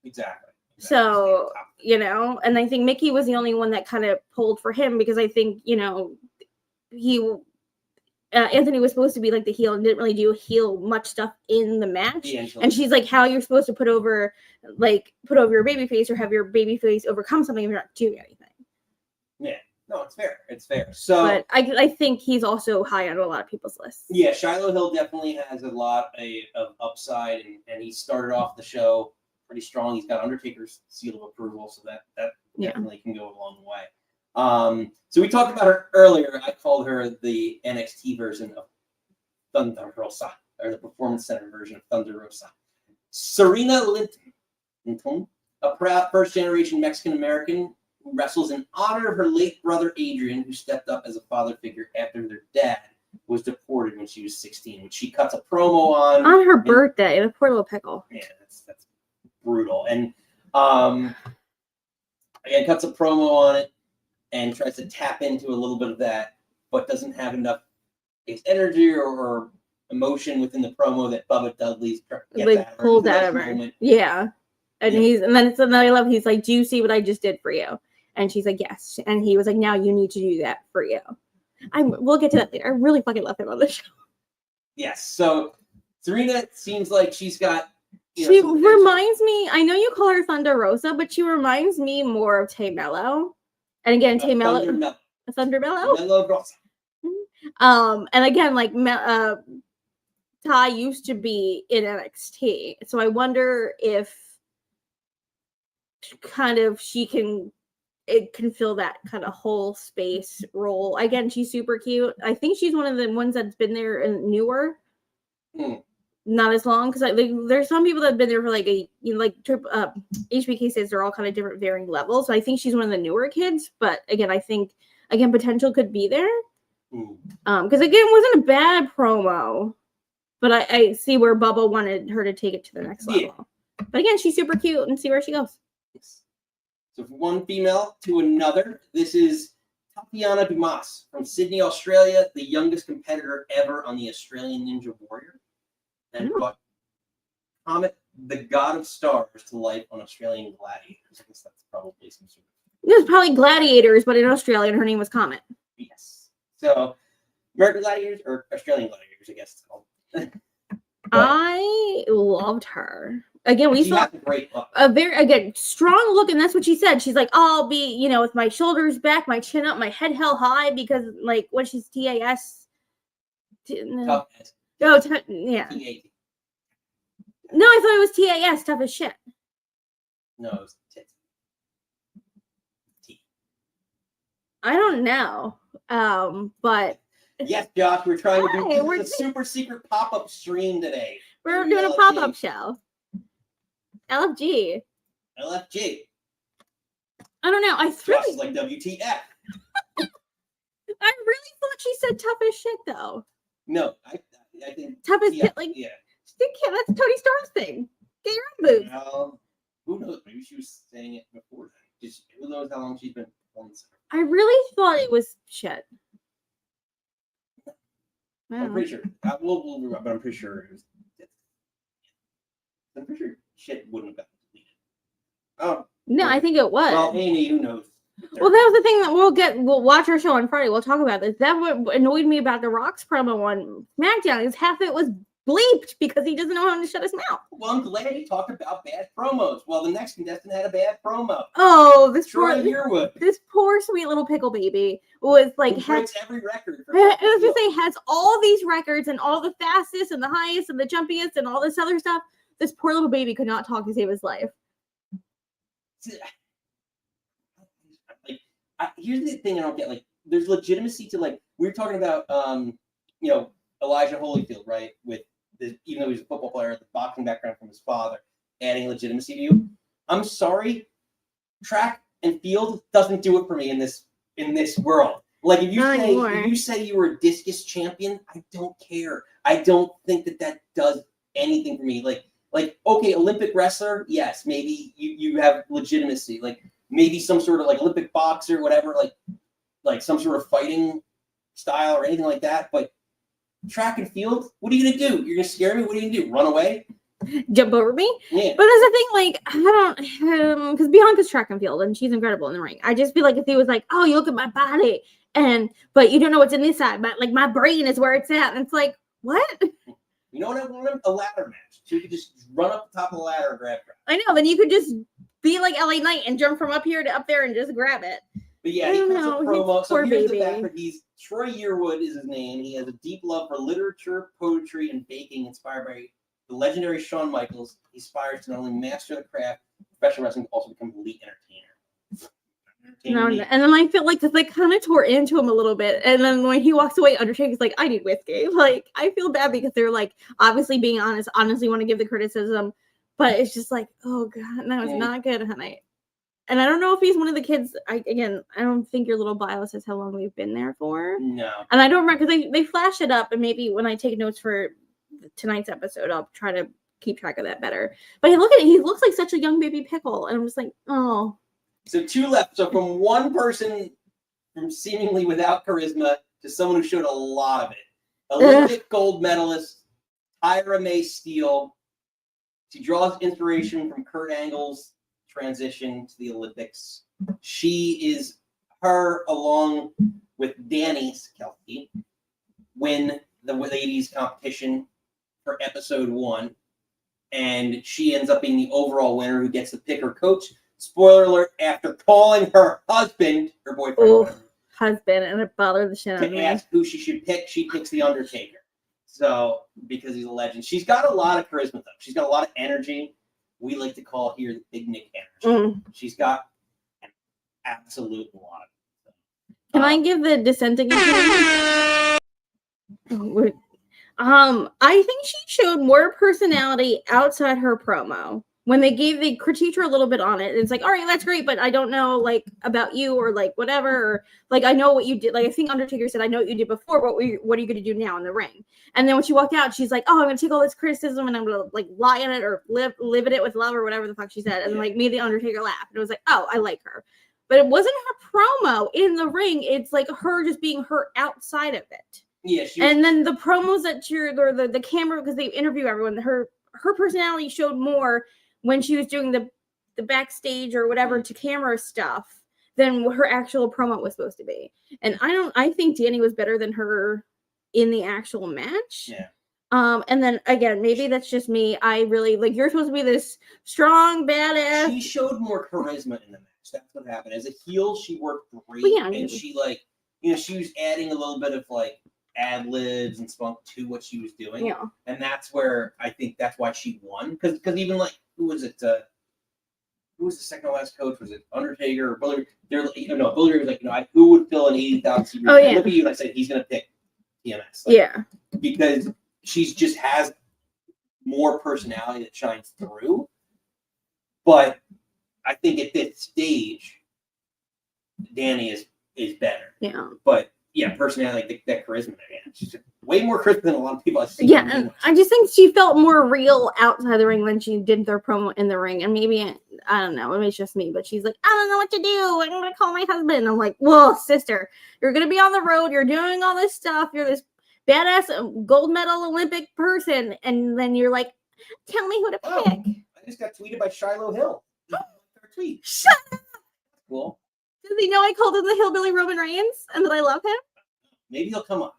Exactly. So, and I think Mickey was the only one that kind of pulled for him because I think, Anthony was supposed to be like the heel and didn't really do much stuff in the match. And she's like, how you're supposed to put over your baby face or have your baby face overcome something if you're not doing anything. Yeah. No, it's fair. It's fair. So, but I think he's also high on a lot of people's lists. Yeah, Shiloh Hill definitely has a lot of upside, and he started off the show pretty strong. He's got Undertaker's seal of approval, so that definitely can go a long way. So we talked about her earlier. I called her the NXT version of Thunder Rosa, or the Performance Center version of Thunder Rosa. Sirena Linton, a proud first-generation Mexican-American who wrestles in honor of her late brother Adrian, who stepped up as a father figure after their dad was deported when she was 16, which she cuts a promo on her birthday. The poor little pickle. Yeah, that's brutal. And again, cuts a promo on it and tries to tap into a little bit of that, but doesn't have enough energy or emotion within the promo that Bubba Dudley's pulled out of her. Yeah. And then I love he's like, "Do you see what I just did for you?" And she's like, "Yes." And he was like, "Now you need to do that for you." We'll get to that later. I really fucking love him on the show. Yes. So Sirena seems like she's got. She reminds me. I know you call her Thunder Rosa, but she reminds me more of Tay Mello. And again, Tay Mello, Thunder Mello. Mello Rosa. And again, like Ty used to be in NXT, so I wonder if she can fill that kind of whole space role. Again, she's super cute. I think she's one of the ones that's been there and newer. Not as long, because there's some people that have been there for like HBK says they're all kind of different varying levels. So I think she's one of the newer kids, but again, I think potential could be there. Because again, it wasn't a bad promo, but I see where Bubba wanted her to take it to the next level. But again, she's super cute and see where she goes. So from one female to another, this is Tatyanna Dumas from Sydney, Australia, the youngest competitor ever on the Australian Ninja Warrior. And brought Comet, the God of Stars, to life on Australian Gladiators. I guess that's probably some sort of. It was probably Gladiators, but in Australia, and her name was Comet. Yes. So, American Gladiators, or Australian Gladiators, I guess it's called. I loved her. Again, we saw a great look. A very strong look, and that's what she said. She's like, "I'll be, with my shoulders back, my chin up, my head held high," because like when she's TAS. Tough. Yeah. T-A-T. No, I thought it was TAS, tough as shit. No, it was T. I don't know. But yes, Josh, we're trying to do a super secret pop-up stream today. We're doing a pop-up show. LFG. I don't know. Josh like WTF. I really thought she said tough as shit, though. No, I think tough as shit. Like, yeah. That's Tony Storm's thing. Get your own moves. Well, who knows? Maybe she was saying it before then. Who knows how long she's been on this? I really thought it was shit. I'm pretty sure. But I'm pretty sure it was. I'm pretty sure shit wouldn't have gotten deleted. Oh. No, I think it was. Well, Amy, who knows? Well, that was the thing that we'll watch our show on Friday. We'll talk about this. That what annoyed me about the Rock's promo on SmackDown is half of it was bleeped because he doesn't know how to shut his mouth. Well, I'm glad he talked about bad promos. Well, the next contestant had a bad promo. Oh, this poor sweet little pickle baby was like breaks every record. I was gonna say has all these records and all the fastest and the highest and the jumpiest and all this other stuff. This poor little baby could not talk to save his life. Like, here's the thing I don't get. Like, there's legitimacy to, like, we were talking about, you know, Elijah Holyfield, right? With the, even though he's a football player, the boxing background from his father, adding legitimacy to you. I'm sorry, track and field doesn't do it for me in this world. Like, if you say you were a discus champion, I don't care. I don't think that does anything for me. Like okay, Olympic wrestler, yes, maybe you have legitimacy. Like, maybe some sort of, like, Olympic boxer, whatever, like some sort of fighting style or anything like that. But track and field, what are you gonna do? You're gonna scare me? What are you gonna do? Run away? Jump over me? Yeah. But that's the thing, like, I don't, because Bianca's track and field, and she's incredible in the ring. I just feel like if he was like, oh, you look at my body, but you don't know what's in this side, but, like, my brain is where it's at, and it's like, what? You know what I want? A ladder match. So you could just run up the top of the ladder and grab her. I know, then you could just be like LA Knight and jump from up here to up there and just grab it. But yeah, he cuts a promo. So here's the background. Troy Yearwood is his name. He has a deep love for literature, poetry, and baking, inspired by the legendary Shawn Michaels. He aspires to not only master the craft of professional wrestling, but also become an elite entertainer. No, and then I feel like they kind of tore into him a little bit, and then when he walks away, Undertaker's like, I need whiskey. Like, I feel bad because they're, like, obviously being honest, honestly want to give the criticism, but it's just like, oh god, that was not good, honey. And I don't know if he's one of the kids. I don't think your little bio says how long we've been there for. No, and I don't remember because they flash it up, and maybe when I take notes for tonight's episode, I'll try to keep track of that better. But look at it, he looks like such a young baby pickle, and I'm just like, oh. So two left. So from one person from seemingly without charisma to someone who showed a lot of it. Olympic gold medalist Tyra Mae Steele. She draws inspiration from Kurt Angle's transition to the Olympics. She is her, along with Dani Raye, win the ladies competition for episode 1. And she ends up being the overall winner who gets to pick her coach. Spoiler alert, after calling her husband, her boyfriend, husband, and it bothered the shit out of me. To ask who she should pick, she picks The Undertaker. So, because he's a legend. She's got a lot of charisma, though. She's got a lot of energy. We like to call here the Big Nick energy. She's got an absolute lot of it. So, can I give the dissenting opinion? I think she showed more personality outside her promo. When they critiqued her a little bit on it, it's like, all right, that's great, but I don't know, like, about you, or like whatever, or like, I know what you did. Like, I think Undertaker said, I know what you did before, but what are you going to do now in the ring? And then when she walked out, she's like, oh, I'm going to take all this criticism and I'm going to, like, lie in it or live in it with love, or whatever the fuck she said, and like made the Undertaker laugh. And it was like, oh, I like her. But it wasn't her promo in the ring. It's like her just being her outside of it. Yeah. And then the promos that the camera, because they interview everyone, her personality showed more when she was doing the backstage or whatever to camera stuff than what her actual promo was supposed to be. And I think Dani was better than her in the actual match. Yeah. And then again, maybe that's just me. I really, like, you're supposed to be this strong badass. She showed more charisma in the match. That's what happened. As a heel, she worked great. And she, like, she was adding a little bit of, like, ad-libs and spunk to what she was doing. Yeah. And that's where I think that's why she won. Because even, like, who was it? Who was the second to last coach? Was it Undertaker or Bully? Bully was like, who would fill an 80,000 seat? Oh, yeah. I look at you and I said, he's going to pick TMS. Because she just has more personality that shines through. But I think at this stage, Dani is better. Yeah. But yeah, personality, like that charisma there. Yeah, she's way more charisma than a lot of people I've seen. Yeah, and I just think she felt more real outside the ring than she did their promo in the ring. And maybe, I don't know, maybe it's just me, but she's like, I don't know what to do. I'm going to call my husband. And I'm like, whoa, sister, you're going to be on the road. You're doing all this stuff. You're this badass gold medal Olympic person. And then you're like, tell me who to pick. I just got tweeted by Shiloh Hill. Tweet. Shut up. Cool. Does he know I called him the Hillbilly Roman Reigns and that I love him? Maybe he'll come up.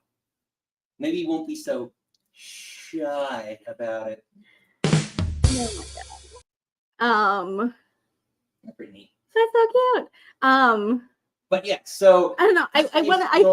Maybe he won't be so shy about it. Oh my god. That's pretty neat. That's so cute. But yeah, so I don't know. I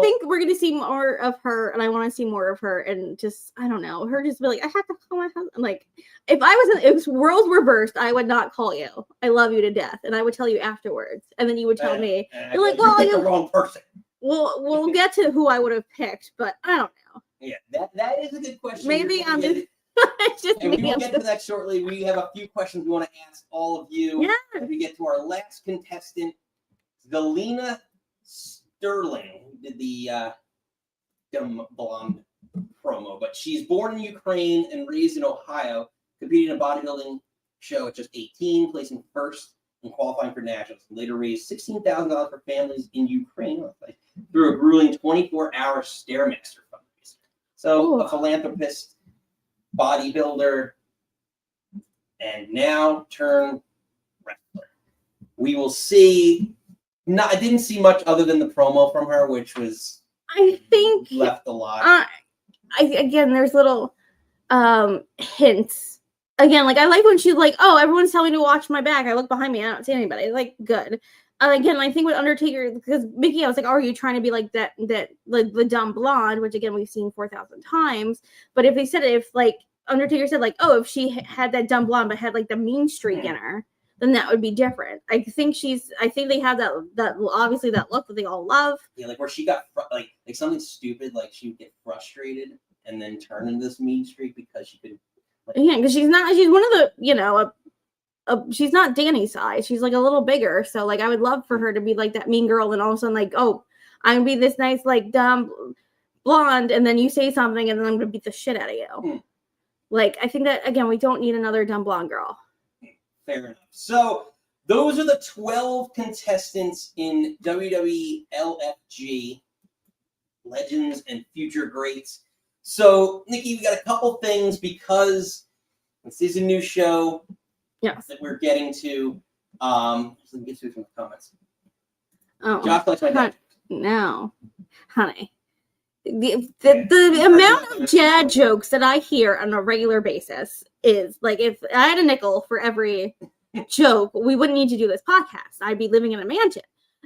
think we're gonna see more of her, and I want to see more of her, and just I don't know, her just be like, I have to call my husband. Like, if roles were reversed, I would not call you. I love you to death, and I would tell you afterwards, and then you would tell me. You're like, well, you picked the wrong person. We'll get to who I would have picked, but I don't know. Yeah, that is a good question. Maybe I'm just. It's just and me. we will get to that shortly. We have a few questions we want to ask all of you. Yeah. As we get to our last contestant, Zena Sterling, who did the dumb blonde promo, but she's born in Ukraine and raised in Ohio, competed in a bodybuilding show at just 18, placing first and qualifying for nationals. Later raised $16,000 for families in Ukraine through a grueling 24-hour Stairmaster fundraiser. So a philanthropist, bodybuilder, and now turn wrestler. We will see. I didn't see much other than the promo from her, which was I think left a lot. Again, there's little hints. Again, like I like when she's like, "Oh, everyone's telling me to watch my back. I look behind me. I don't see anybody." Like, good. Again, I think with Undertaker, because Mickey, I was like, "Are you trying to be like that like the dumb blonde?" Which again, we've seen 4,000 times. But if they said it, if like Undertaker said, like, "Oh, if she had that dumb blonde but had like the mean streak in her," then that would be different. I think they have that obviously that look that they all love. Yeah, like where she got like something stupid, like she would get frustrated and then turn into this mean streak because she could. Yeah, because she's one of the, she's not Dani's size. She's like a little bigger. So like I would love for her to be like that mean girl and all of a sudden like, oh, I'm gonna be this nice like dumb blonde, and then you say something and then I'm gonna beat the shit out of you. Like I think that again, we don't need another dumb blonde girl. Fair enough. So those are the 12 contestants in WWE LFG Legends and Future Greats. So, Nikki, we got a couple things because this is a new show that we're getting to. Let me get through some comments. Oh, Josh likes my dad. No, honey. The amount of dad jokes that I hear on a regular basis is like if I had a nickel for every joke, we wouldn't need to do this podcast. I'd be living in a mansion.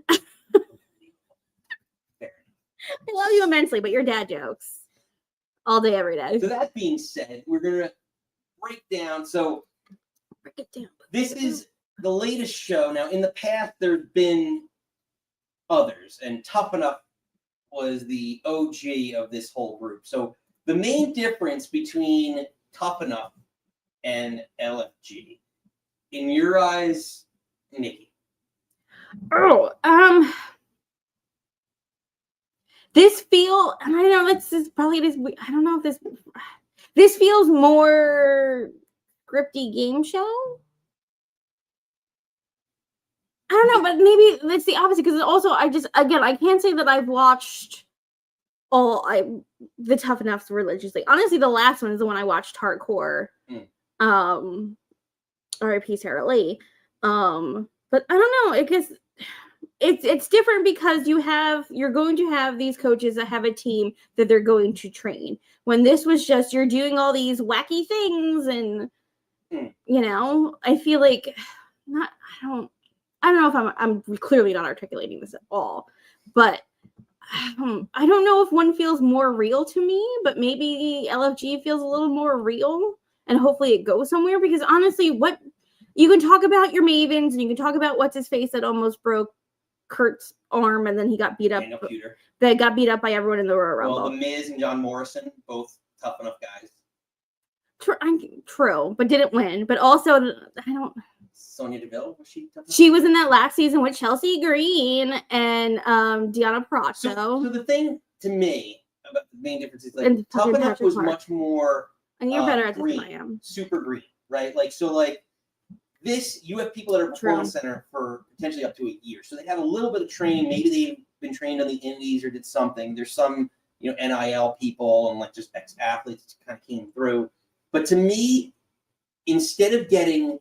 I love you immensely, but your dad jokes. All day, every day. So that being said, we're going to break down. So break it down. This is the latest show. Now, in the past, there's been others, and Tough Enough was the OG of this whole group. So the main difference between Tough Enough and LFG, in your eyes, Nikki? And I know this is probably this. I don't know if this feels more scripty game show. I don't know, but maybe that's the opposite because also I can't say that I've watched the Tough Enoughs religiously. Honestly, the last one is the one I watched hardcore. R.I.P. Sarah Lee. But I don't know. I guess it's different because you're going to have these coaches that have a team that they're going to train. When this was just you're doing all these wacky things and I feel like I don't know if I'm clearly not articulating this at all, but I don't know if one feels more real to me, but maybe LFG feels a little more real and hopefully it goes somewhere because honestly, what you can talk about your Mavens and you can talk about what's his face that almost broke Kurt's arm and then he got beat up. That got beat up by everyone in the Royal Rumble. Well, The Miz and John Morrison, both tough enough guys. True, but didn't win. But also, Sonya Deville, was she tough enough? She was in that last season with Chelsea Green and Deanna Prato. So the thing to me about the main difference is like Tough Enough was much more and you're better at this green, than I am. Super green, right? This, you have people that are performance center for potentially up to a year. So they have a little bit of training. Maybe they've been trained on the indies or did something. There's some, NIL people and just ex-athletes kind of came through. But to me, instead of getting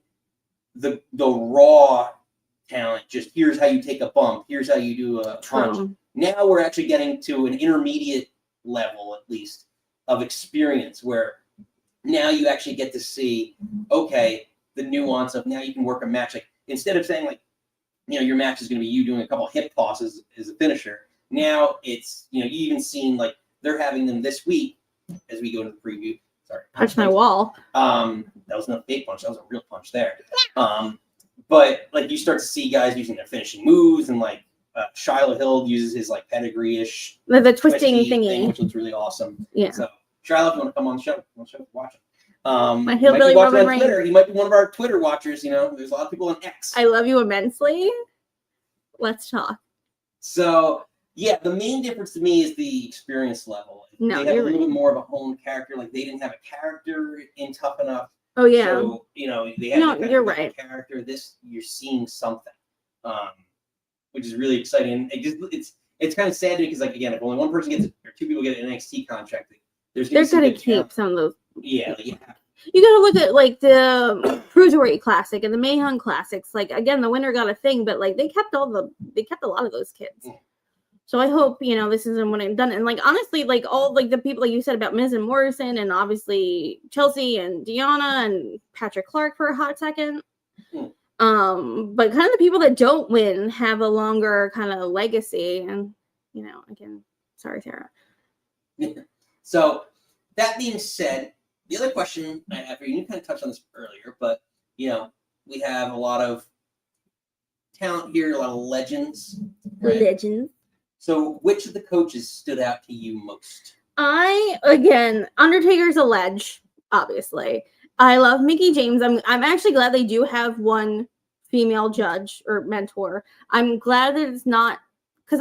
the raw talent, just here's how you take a bump, here's how you do a punch. Now we're actually getting to an intermediate level, at least, of experience where now you actually get to see, okay, the nuance of now you can work a match. Like instead of saying your match is going to be you doing a couple hip tosses as a finisher. Now it's, you even seen like they're having them this week as we go into the preview. Sorry. Touch my wall. That was not a fake punch. That was a real punch there. But like you start to see guys using their finishing moves, and like Shiloh Hill uses his like pedigree-ish The twisting thingy. thing, which looks really awesome. Yeah. So Shiloh, if you want to come on the show, watch it. My He hillbilly might be watching Roman on Twitter. Reigns. He might be one of our Twitter watchers. There's a lot of people on X. I love you immensely. Let's talk. So yeah, the main difference to me is the experience level. No, they have a you're little right. bit more of a honed character. Like they didn't have a character in Tough Enough. Oh yeah. So, they had No, to kind you're of make a right. character. This you're seeing something, which is really exciting. It's kind of sad because like again, if only one person gets or two people get an NXT contract, there's They're gonna gonna be some good keep talent. some of those. Yeah, like, yeah. You gotta look at like the Cruiserweight Classic and the Mayhem Classics. Like again, the winner got a thing, but like they kept a lot of those kids. Mm. So I hope this isn't when I'm done. And like honestly, like all like the people like you said about Miz and Morrison, and obviously Chelsea and Deanna and Patrick Clark for a hot second. Mm. But kind of the people that don't win have a longer kind of legacy. And again, sorry, Sarah. So that being said, the other question I have for you kind of touched on this earlier, but we have a lot of talent here, a lot of legends. Right? Legends. So which of the coaches stood out to you most? Undertaker's a ledge, obviously. I love Mickie James. I'm actually glad they do have one female judge or mentor. I'm glad that it's not because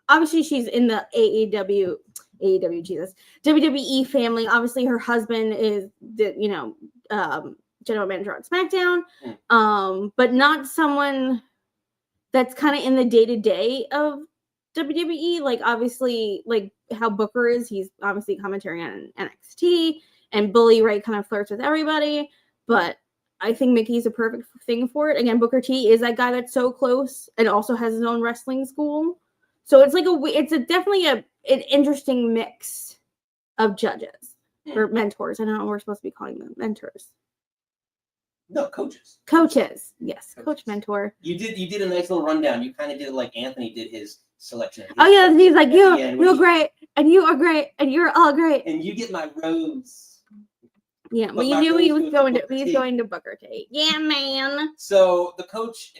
obviously she's in the WWE family. Obviously her husband is the general manager on SmackDown, but not someone that's kind of in the day-to-day of WWE. Like obviously like how Booker is, he's obviously commentary on NXT, and Bully Ray kind of flirts with everybody, but I think Mickey's a perfect thing for it. Again, Booker T is that guy that's so close and also has his own wrestling school. So it's like definitely an interesting mix of judges or mentors. I don't know what we're supposed to be calling them. Mentors. No, coaches. Coaches. Yes. Coaches. Coach mentor. You did a nice little rundown. You kind of did it like Anthony did his selection. Oh yeah, he's like, you're he, great, and you are great, and you're all great. And you get my rose. Yeah, But but you my knew rose he was goes to going to Booker he's T. going to Booker T. Yeah, man. So the coach,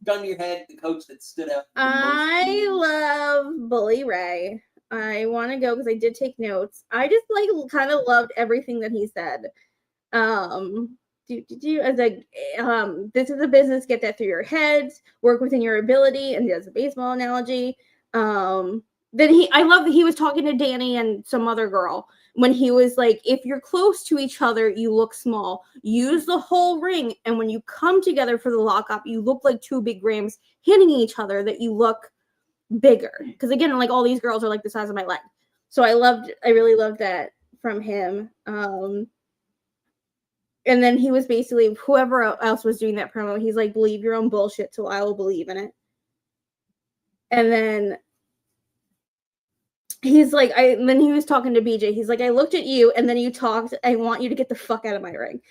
gun to your head, the coach that stood out. I love Bully Ray. I want to go because I did take notes. I just kind of loved everything that he said. As like, this is a business. Get that through your heads. Work within your ability, and there's a baseball analogy. Then I love that he was talking to Dani and some other girl when he was like, if you're close to each other, you look small. Use the whole ring, and when you come together for the lockup, you look like two big grams hitting each other. That you look bigger, because again, like all these girls are like the size of my leg. So I really loved that from him. And then he was basically whoever else was doing that promo. He's like, believe your own bullshit, so I will believe in it. And then he's like, then he was talking to BJ. He's like, I looked at you, and then you talked. I want you to get the fuck out of my ring.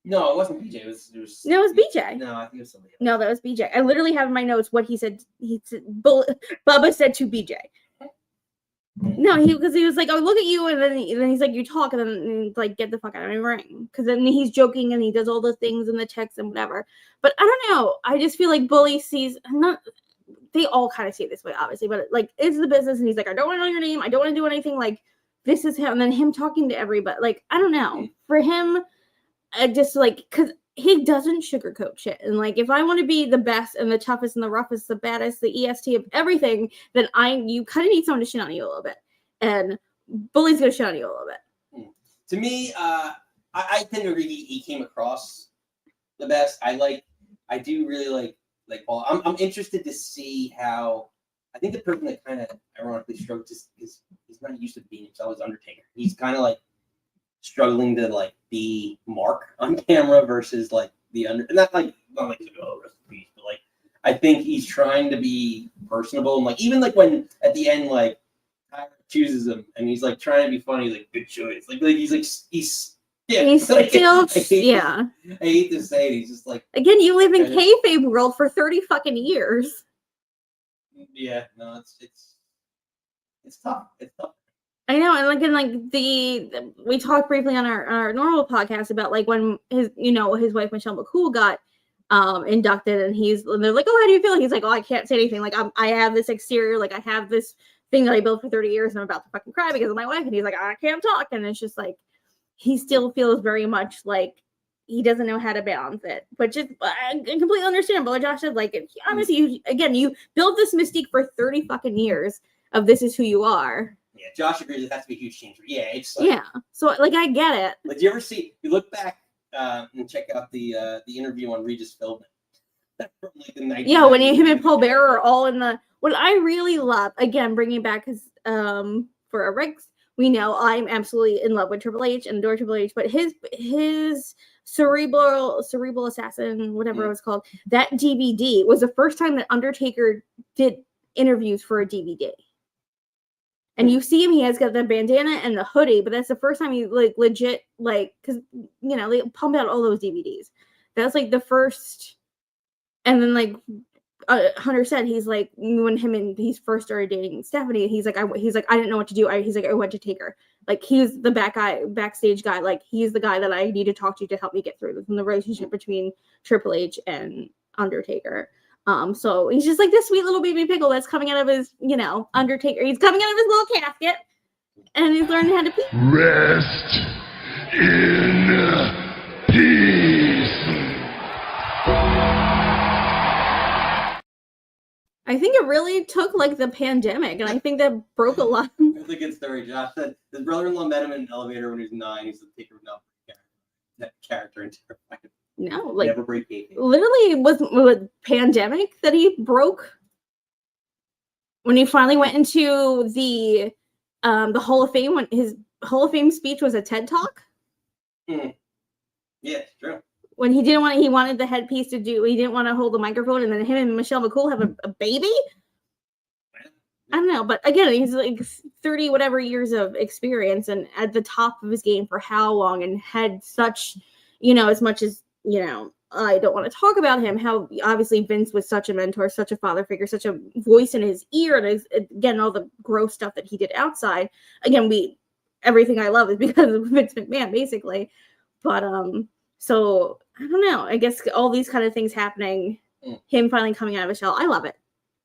No, it wasn't BJ. It was No, it was BJ. No, I think it was somebody else. No, that was BJ. I literally have in my notes what he said. Bubba said to BJ. No, because he was like, "Oh, look at you," and then he's like, "You talk," and then like, "Get the fuck out of my ring," because then he's joking and he does all the things in the text and whatever. But I don't know. I just feel like Bully sees not. They all kind of see it this way, obviously, but like it's the business, and he's like, "I don't want to know your name. I don't want to do anything." Like this is him, and then him talking to everybody. Like I don't know. For him, I just like because he doesn't sugarcoat shit. And like, if I want to be the best and the toughest and the roughest, the baddest, the EST of everything, then you kind of need someone to shit on you a little bit. And Bully's going to shit on you a little bit. To me, I tend to agree he came across the best. I do really like Paul. I'm interested to see how, I think the person that kind of ironically struggled just because he's not used to being himself is Undertaker. He's kind of like struggling to like be Mark on camera versus like not like oh rest in peace, but like I think he's trying to be personable and like even like when at the end like Tyra chooses him and he's like trying to be funny, like good choice, like he's Yeah, He's I still, hate yeah. I hate to say it. He's just like, Again, you live in Okay. kayfabe world for 30 fucking years. yeah, no, it's tough. It's tough. I know, and we talked briefly on our normal podcast about like when his wife Michelle McCool got inducted, and they're like, oh, how do you feel? He's like, oh, I can't say anything. Like I have this exterior, like I have this thing that I built for 30 years, and I'm about to fucking cry because of my wife. And he's like, I can't talk, and it's just like he still feels very much like he doesn't know how to balance it, but just completely understandable. Like Josh said, like obviously, you build this mystique for 30 fucking years of this is who you are. Yeah, Josh agrees it has to be a huge change. Yeah, it's like, So like I get it. Like, do you ever you look back and check out the interview on Regis Philbin? From like the 1990s. Yeah, when him and Paul Bearer are all in the. What I really love, again, bringing back because for our Rex, we know I'm absolutely in love with Triple H and adore Triple H, but his cerebral assassin, whatever it was called, that DVD was the first time that Undertaker did interviews for a DVD. And you see him, he has got the bandana and the hoodie, but that's the first time he like legit, like, because they pump out all those DVDs. That's like the first. And then like Hunter said, he's like, when him and he first started dating Stephanie, he's like I didn't know what to do. He's like, I went to take her. Like he's the backstage guy. Like he's the guy that I need to talk to help me get through this. And the relationship between Triple H and Undertaker. So he's just like this sweet little baby pickle that's coming out of his, Undertaker. He's coming out of his little casket, and he's learning how to pee. Rest in peace. I think it really took like the pandemic, and I think that broke a lot. It's a good story. Josh said his brother-in-law met him in an elevator when he was 9. He's the Taker would not break that character and terrified. No, like Never break kayfabe. literally it was with pandemic that he broke when he finally went into the Hall of Fame, when his Hall of Fame speech was a TED Talk. Yeah, it's true. When he wanted the headpiece he didn't want to hold the microphone, and then him and Michelle McCool have a baby. I don't know, but again, he's like 30 whatever years of experience and at the top of his game for how long, and had such, as much as, I don't want to talk about him, how obviously Vince was such a mentor, such a father figure, such a voice in his ear, and again, all the gross stuff that he did outside. Again, everything I love is because of Vince McMahon, basically. But, so I don't know. I guess all these kind of things happening, him finally coming out of his shell. I love it.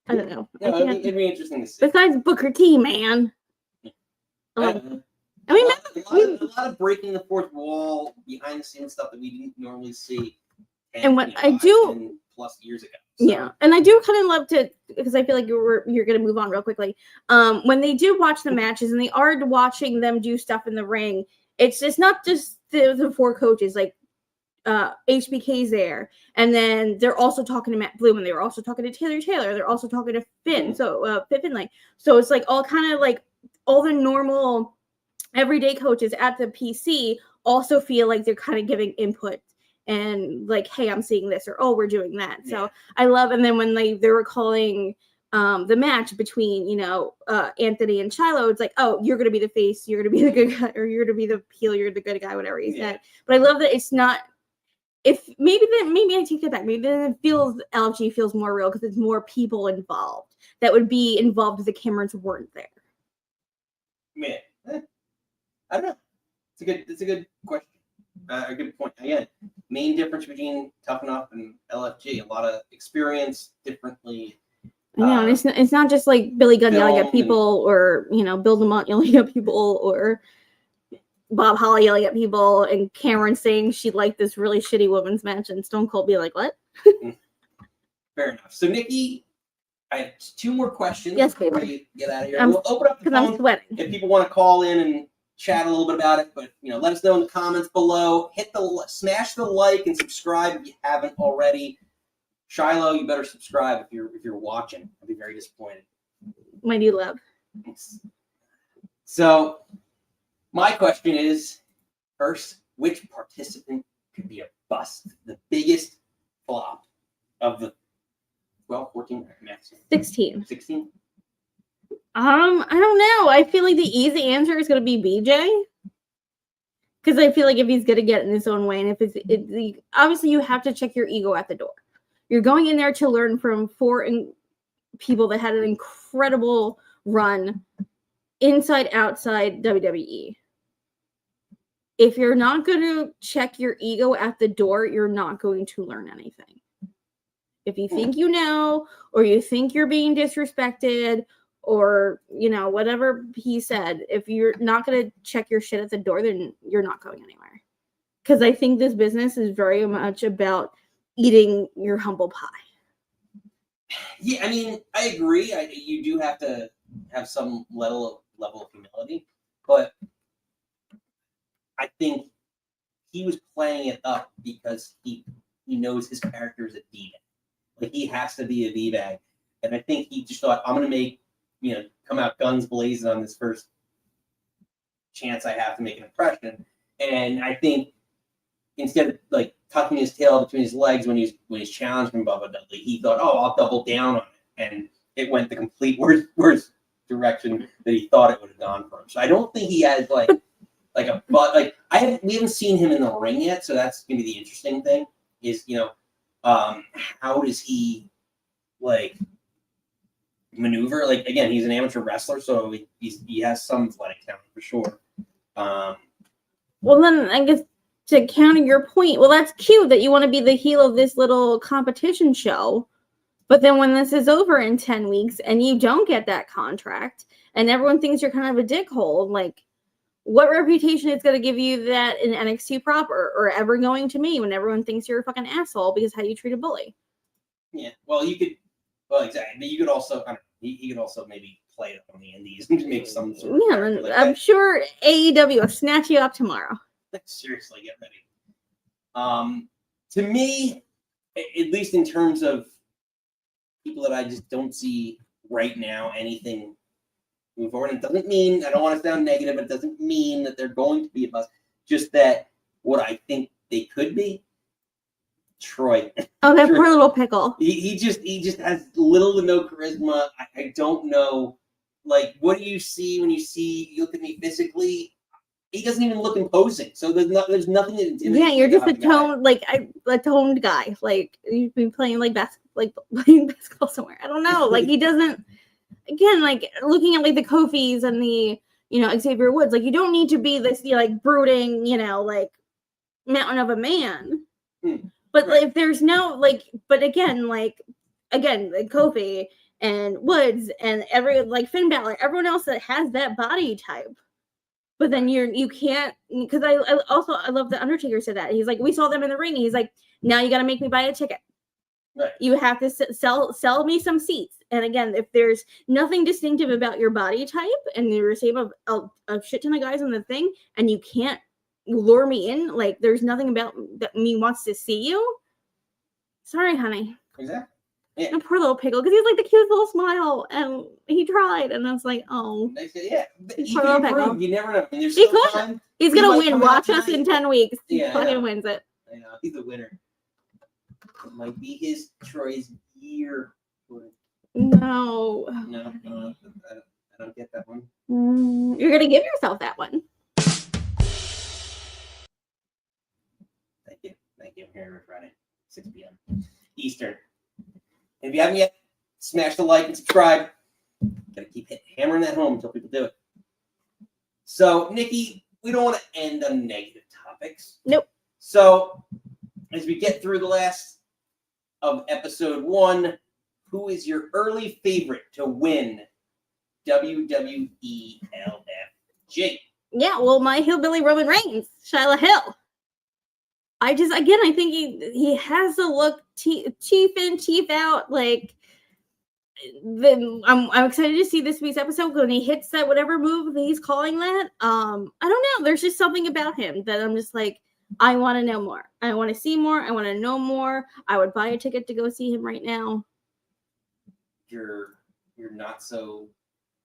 I don't know. No, it'd be interesting to see. Besides Booker T, man. A lot of breaking the fourth wall, behind the scenes stuff that we didn't normally see. And what I do 10+ years ago. So. Yeah, and I do kind of love to, because I feel like you're going to move on real quickly. When they do watch the matches and they are watching them do stuff in the ring, it's not just the 4 coaches. Like HBK's there, and then they're also talking to Matt Bloom, and they were also talking to Taylor. They're also talking to Finn. So Finlay. So it's like all kind of like all the normal everyday coaches at the PC also feel like they're kind of giving input and like, hey, I'm seeing this, or oh, we're doing that. So I love. And then when they were calling the match between Anthony and Shiloh, it's like, oh, you're gonna be the face, you're gonna be the good guy, or you're gonna be the heel, you're the good guy, whatever he said. But I love that it's not. If maybe I take that back. Maybe then LFG feels more real because it's more people involved that would be involved if the cameras weren't there. Man, I don't know. It's a good question. A good point. Again, main difference between Tough Enough and LFG, a lot of experience differently. I know, it's not just like Billy Gunn yelling at people, or Bill DeMott yelling at people, or Bob Holly yelling at people, and Cameron saying she liked this really shitty women's match, and Stone Cold be like, what? Fair enough. So, Nikki, I have 2 more questions before we get out of here. We'll open up the phone I'm sweating. if people want to call in and chat a little bit about it, but let us know in the comments below. Smash the like and subscribe if you haven't already. Shiloh, you better subscribe if you're watching. I'd be very disappointed. My new love. So, my question is, first, which participant could be a bust? The biggest flop of the 14 matches? 16. 16? I don't know. I feel like the easy answer is going to be BJ. Because I feel like if he's gonna get in his own way, and if obviously you have to check your ego at the door. You're going in there to learn from people that had an incredible run inside, outside WWE. If you're not going to check your ego at the door, you're not going to learn anything. If you think you know, or you think you're being disrespected, or, whatever he said, if you're not going to check your shit at the door, then you're not going anywhere. Because I think this business is very much about eating your humble pie. Yeah, I mean, I agree. You do have to have some level of humility, but I think he was playing it up because he knows his character is a D-bag. Like, he has to be a D-bag. And I think he just thought, I'm going to make, come out guns blazing on this first chance I have to make an impression. And I think instead of, like, tucking his tail between his legs when he's challenged from Bubba Dudley, he thought, I'll double down on it. And it went the complete worst direction that he thought it would have gone for him. So I don't think he has, we haven't seen him in the ring yet, so that's gonna be the interesting thing. Is how does he maneuver? Like, again, he's an amateur wrestler, so he has some athletic talent for sure. Well, then I guess to counter your point, well, that's cute that you want to be the heel of this little competition show, but then when this is over in 10 weeks and you don't get that contract, and everyone thinks you're kind of a dickhole, like, what reputation is going to give you that in NXT proper, or ever going to me when everyone thinks you're a fucking asshole because how you treat a bully? Yeah, well, exactly. But you could also he could also maybe play it on the indies and make some sort of I'm sure AEW will snatch you up tomorrow. Seriously, get ready. To me, at least in terms of people that I just don't see right now anything move forward. It doesn't mean, I don't want to sound negative, but it doesn't mean that they're going to be a bust. Just that what I think they could be, Troy. Oh, that poor little pickle. He just has little to no charisma. I don't know. Like, what do you see when you look at me physically? He doesn't even look imposing. So there's nothing that intimidates. Yeah, you're just a toned guy. Like, you've been playing playing basketball somewhere. I don't know. Like, he doesn't. Again, like, looking at the Kofis and the Xavier Woods, like, you don't need to be this brooding mountain of a man. But right. If there's no but again Kofi and Woods and Finn Balor, everyone else that has that body type. But then you can't, because I love the Undertaker said that. He's like, we saw them in the ring. He's like, now you got to make me buy a ticket. Right. You have to sell me some seats. And again, if there's nothing distinctive about your body type and you're the same of a shit ton of guys on the thing, and you can't lure me in, there's nothing about that me wants to see you. Sorry, honey. Exactly. Yeah. And poor little pickle, because he's the cute little smile, and he tried, and I was like, oh. Yeah. Poor little pickle. You never know. I mean, he's gonna win. Watch us in 10 weeks. He fucking wins it. I know. He's a winner. It might be Troy's year. No. No, I don't get that one. You're gonna give yourself that one. Thank you. I'm here every Friday, 6 p.m. Eastern. And if you haven't yet, smash the like and subscribe. Gotta keep hammering that home until people do it. So, Nikki, we don't want to end on negative topics. Nope. So, as we get through the last of episode 1, who is your early favorite to win WWE LFG? Yeah, well, my hillbilly Roman Reigns, Shiloh Hill. I think he has the look, teeth in, teeth out. I'm excited to see this week's episode when he hits that whatever move that he's calling that. I don't know. There's just something about him that I'm just I want to know more. I want to see more. I want to know more. I would buy a ticket to go see him right now. You're not so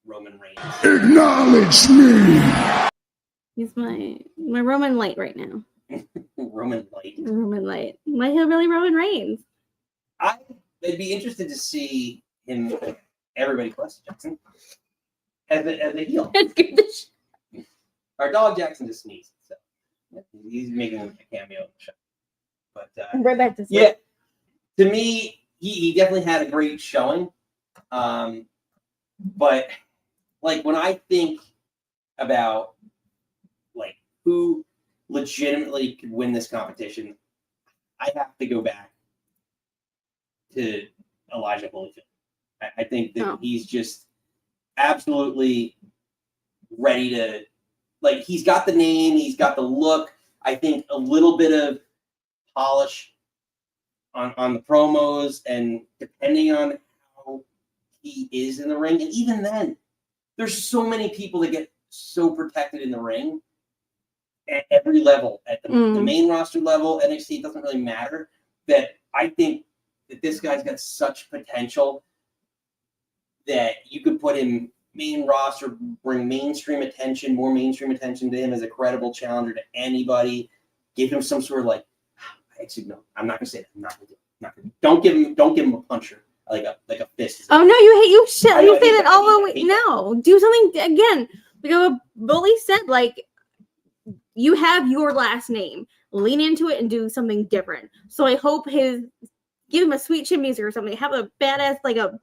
Roman Reigns. Acknowledge me. He's my Roman light right now. Roman light. My hillbilly Roman Reigns. I'd be interested to see him. Everybody plus Jackson as a heel. That's good. Our dog Jackson just sneezed. So He's making a cameo in the show. But Right back to sleep. yeah, to me, he definitely had a great showing. But like when I think about like who legitimately could win this competition, I have to go back to Elijah Holyfield. I think that he's just absolutely ready to, like, he's got the name, he's got the look. I think a little bit of polish on the promos, and depending on how he is in the ring, and even then, there's so many people that get so protected in the ring at every level, at the main roster level, NXT, it doesn't really matter, that I think that this guy's got such potential that you could put him main roster, bring more mainstream attention to him as a credible challenger to anybody, give him some sort of like, actually, no, I'm not gonna say that. I'm not gonna. Don't give him a puncher like a fist. Oh no, you say that all the way. No, do something again. Like what Bully said, like you have your last name. Lean into it and do something different. So I hope give him a sweet chin music or something. Have a badass the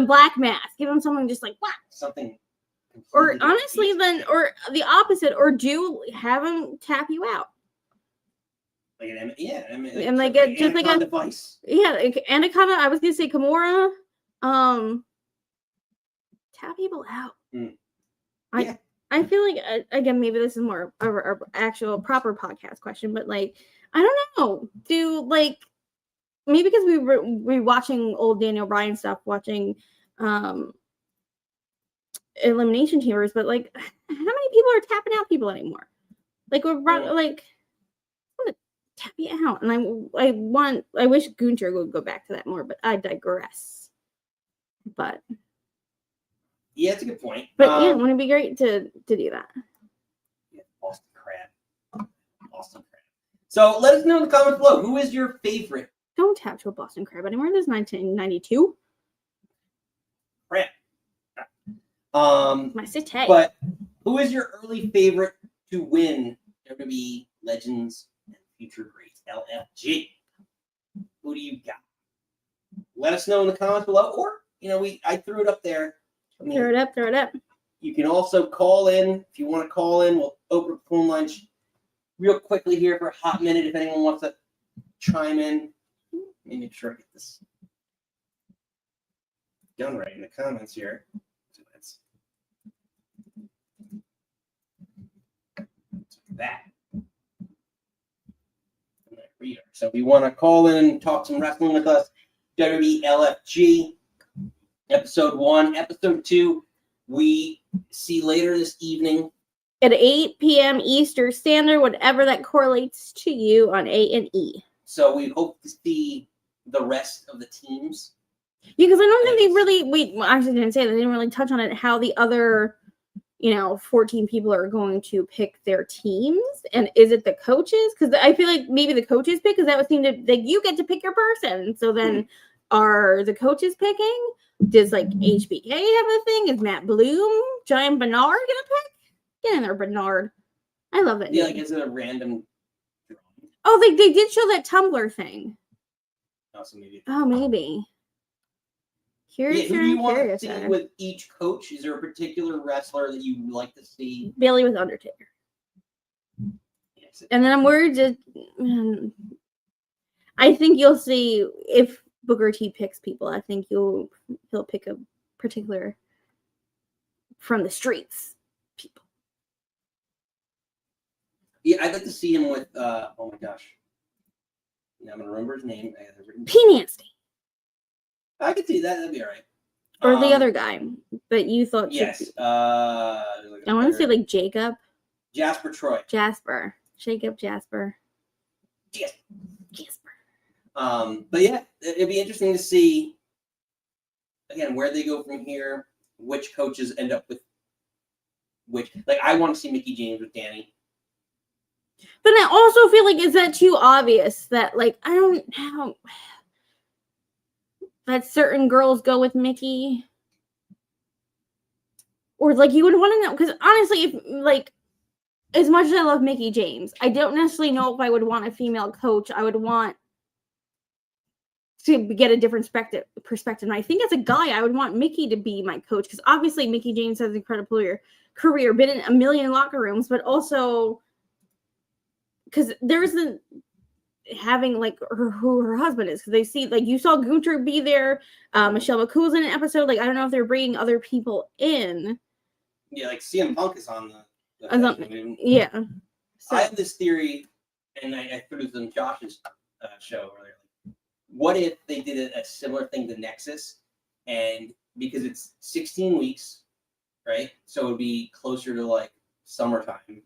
Black Mask. Give him something just like what? Something. Or honestly, then or the opposite, or have him tap you out. Like an and like a just like a device. Yeah, Anaconda. I was gonna say Kimura. Tap people out. I feel like again, maybe this is more of our actual proper podcast question, but like I don't know. Do like maybe because we're watching old Daniel Bryan stuff, watching Elimination Chambers, but like how many people are tapping out people anymore? Like we're like. Tap you out, and I wish Gunther would go back to that more, but I digress. But yeah, it's a good point. But yeah, wouldn't it be great to do that? Yeah, Boston Crab. So let us know in the comments below, who is your favorite? Don't tap to a Boston Crab anymore. This is 1992. Crab. My city. But who is your early favorite to win WWE Legends Future Greats LFG? Who do you got? Let us know in the comments below, or I threw it up there. Throw it up. You can also call in if you want to call in. We'll open up the phone lines real quickly here for a hot minute if anyone wants to chime in. Let me make sure I get this done right in the comments here. So that's that. So if you want to call in and talk some wrestling with us, WWE LFG, episode 1. Episode 2, we see later this evening. At 8 p.m. Eastern Standard, whatever that correlates to you on A&E. So we hope to see the rest of the teams. Yeah, because I don't think they really, I actually didn't say that. They didn't really touch on it, how the other 14 people are going to pick their teams, and is it the coaches? Because I feel like maybe the coaches pick, because that would seem to like you get to pick your person. So then, are the coaches picking? Does like HBK have a thing? Is Matt Bloom, Giant Bernard gonna pick? Get in there, Bernard. I love it. Yeah, like is it a random drawing? Oh, they did show that Tumblr thing. Maybe. Oh, maybe. Who do you want to see with each coach? Is there a particular wrestler that you would like to see? Bayley with Undertaker. Yes. And then I'm worried I think you'll see if Booker T picks people. I think he'll pick a particular from the streets people. Yeah, I'd like to see him with oh my gosh. Now I'm gonna remember his name. P. Nasty. I could see that. That'd be all right. Or the other guy that you thought. Yes. I want to say like Jacob. Jasper Troy. Jasper. Jacob Jasper. Jasper. But yeah, it'd be interesting to see again where they go from here. Which coaches end up with which? Like, I want to see Mickie James with Dani. But I also feel like, is that too obvious that like I don't know that certain girls go with Mickie? Or like you would want to know, because honestly, if like as much as I love Mickie James, I don't necessarily know if I would want a female coach. I would want to get a different perspective. And I think as a guy, I would want Mickie to be my coach because obviously Mickie James has an incredible career, been in a million locker rooms, but also because there isn't having like who her husband is because they see like you saw Gunter be there, Michelle McCool's in an episode. Like I don't know if they're bringing other people in. Yeah, like CM Punk is on the yeah. So, I have this theory, and I threw this on Josh's show earlier. What if they did a similar thing to Nexus, and because it's 16 weeks, right? So it would be closer to like summertime,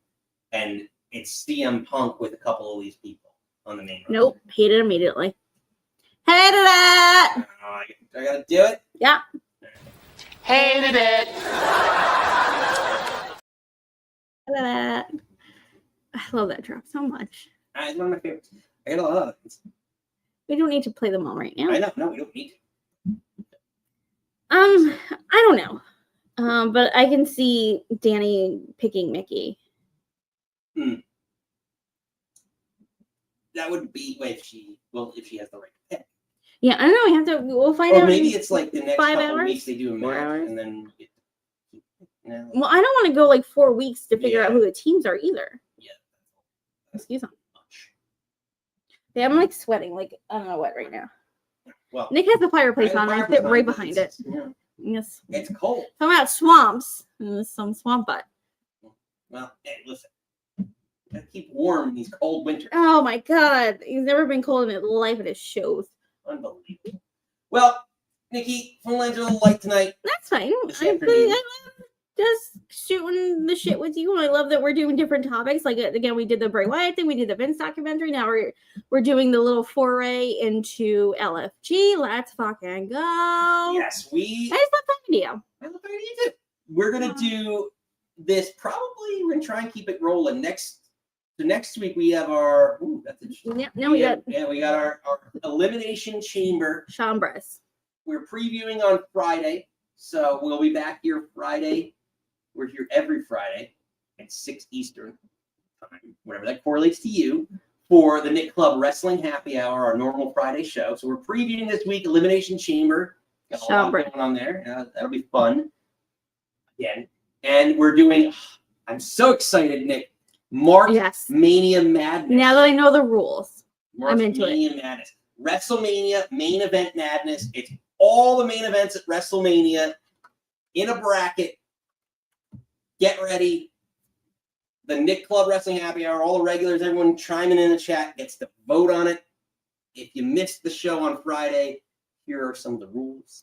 and it's CM Punk with a couple of these people on the main roster. Nope, hate it immediately. Hated it. I gotta do it. Yeah. Hated it. I love that drop so much. It's one of my favorites. I got a lot of it. We don't need to play them all right now. I know. No, we don't need to. I don't know. But I can see Dani picking Mickie. That would be if she has the right pick. Yeah, I don't know. We'll find out. Or maybe it's like the next 5 couple hours? weeks they do a 4 match hours? and then. Well, I don't want to go like 4 weeks to figure out who the teams are either. Yeah. Excuse me. Yeah, I'm like sweating, like I don't know what right now. Well, Nick has the fireplace on. I sit right but behind it. Yeah. Yes. It's cold. Talking about swamps. And there's some swamp butt. Well, hey, listen. Gotta keep warm in these cold winters. Oh my god. He's never been cold in his life and it shows. Unbelievable. Well, Nikki, phone lines are a little light tonight. That's fine. This I afternoon. love just shooting the shit with you. And I love that we're doing different topics. Like again, we did the Bray Wyatt thing, we did the Vince documentary. Now we're doing the little foray into LFG. Let's fucking go. Yes, I just love that video. I love that idea too. We're gonna do this. Probably we're gonna try and keep it rolling. Next week we have our. Ooh, that's interesting. Yeah, no, we got our Elimination Chamber. Chambres. We're previewing on Friday, so we'll be back here Friday. We're here every Friday at 6 Eastern time, whatever that correlates to you, for the Knit Club Wrestling Happy Hour, our normal Friday show. So we're previewing this week Elimination Chamber. Got a lot going on there. That'll be fun. Again. And we're doing, I'm so excited, Nick. March Mania Madness. Now that I know the rules, I'm into Mania Madness. WrestleMania Main Event Madness. It's all the main events at WrestleMania in a bracket. Get ready. The Knit Club Wrestling Happy Hour, all the regulars, everyone chiming in the chat gets to vote on it. If you missed the show on Friday, here are some of the rules.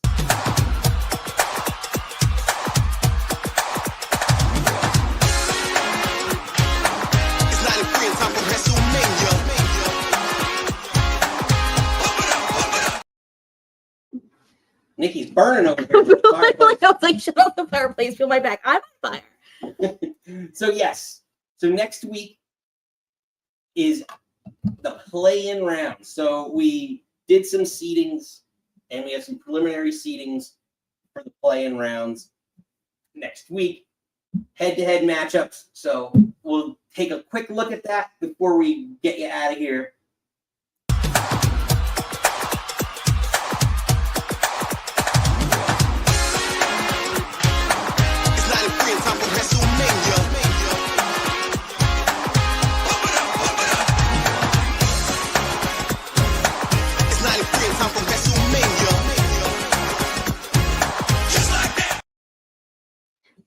Nikki's burning over here. I was like, shut off the fireplace, feel my back. I'm on fire. So next week is the play-in round. So we did some seedings, and we have some preliminary seedings for the play-in rounds next week. Head-to-head matchups. So we'll take a quick look at that before we get you out of here.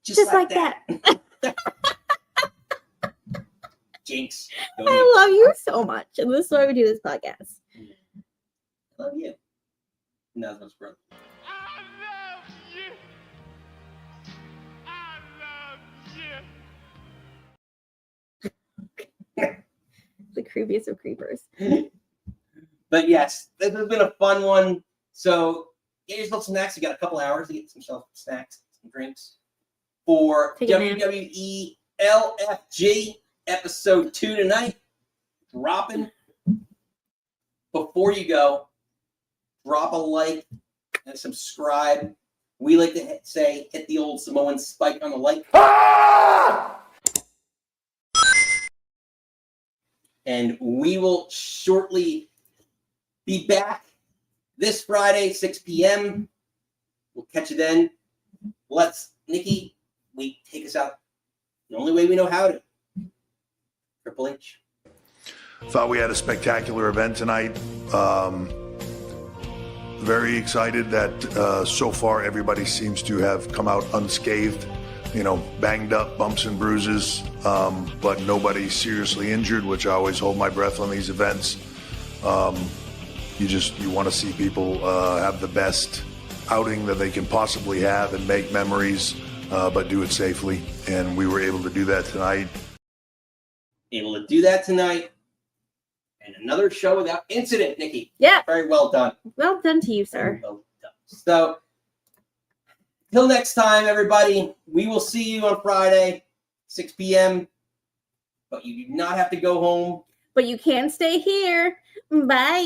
Just like that. Jinx. I love you so much. And this is why we do this podcast. I love you. No, that's my brother. I love you. I love you. The creepiest of creepers. But yes, this has been a fun one. So get yourself some snacks. You got a couple hours to get some snacks, some drinks for WWE LFG episode 2 tonight. Dropping. Before you go, drop a like and subscribe. We like to say hit the old Samoan spike on the like. And we will shortly be back this Friday, 6 p.m. We'll catch you then. Nikki, take us out the only way we know how to. Triple H. Thought we had a spectacular event tonight. Very excited that so far everybody seems to have come out unscathed. Banged up, bumps and bruises, but nobody seriously injured, which I always hold my breath on these events. You want to see people have the best outing that they can possibly have and make memories, but do it safely. And we were able to do that tonight. And another show without incident, Nikki. Yeah. Very well done. Well done to you, sir. Well done. So, till next time, everybody, we will see you on Friday, 6 p.m. But you do not have to go home. But you can stay here. Bye.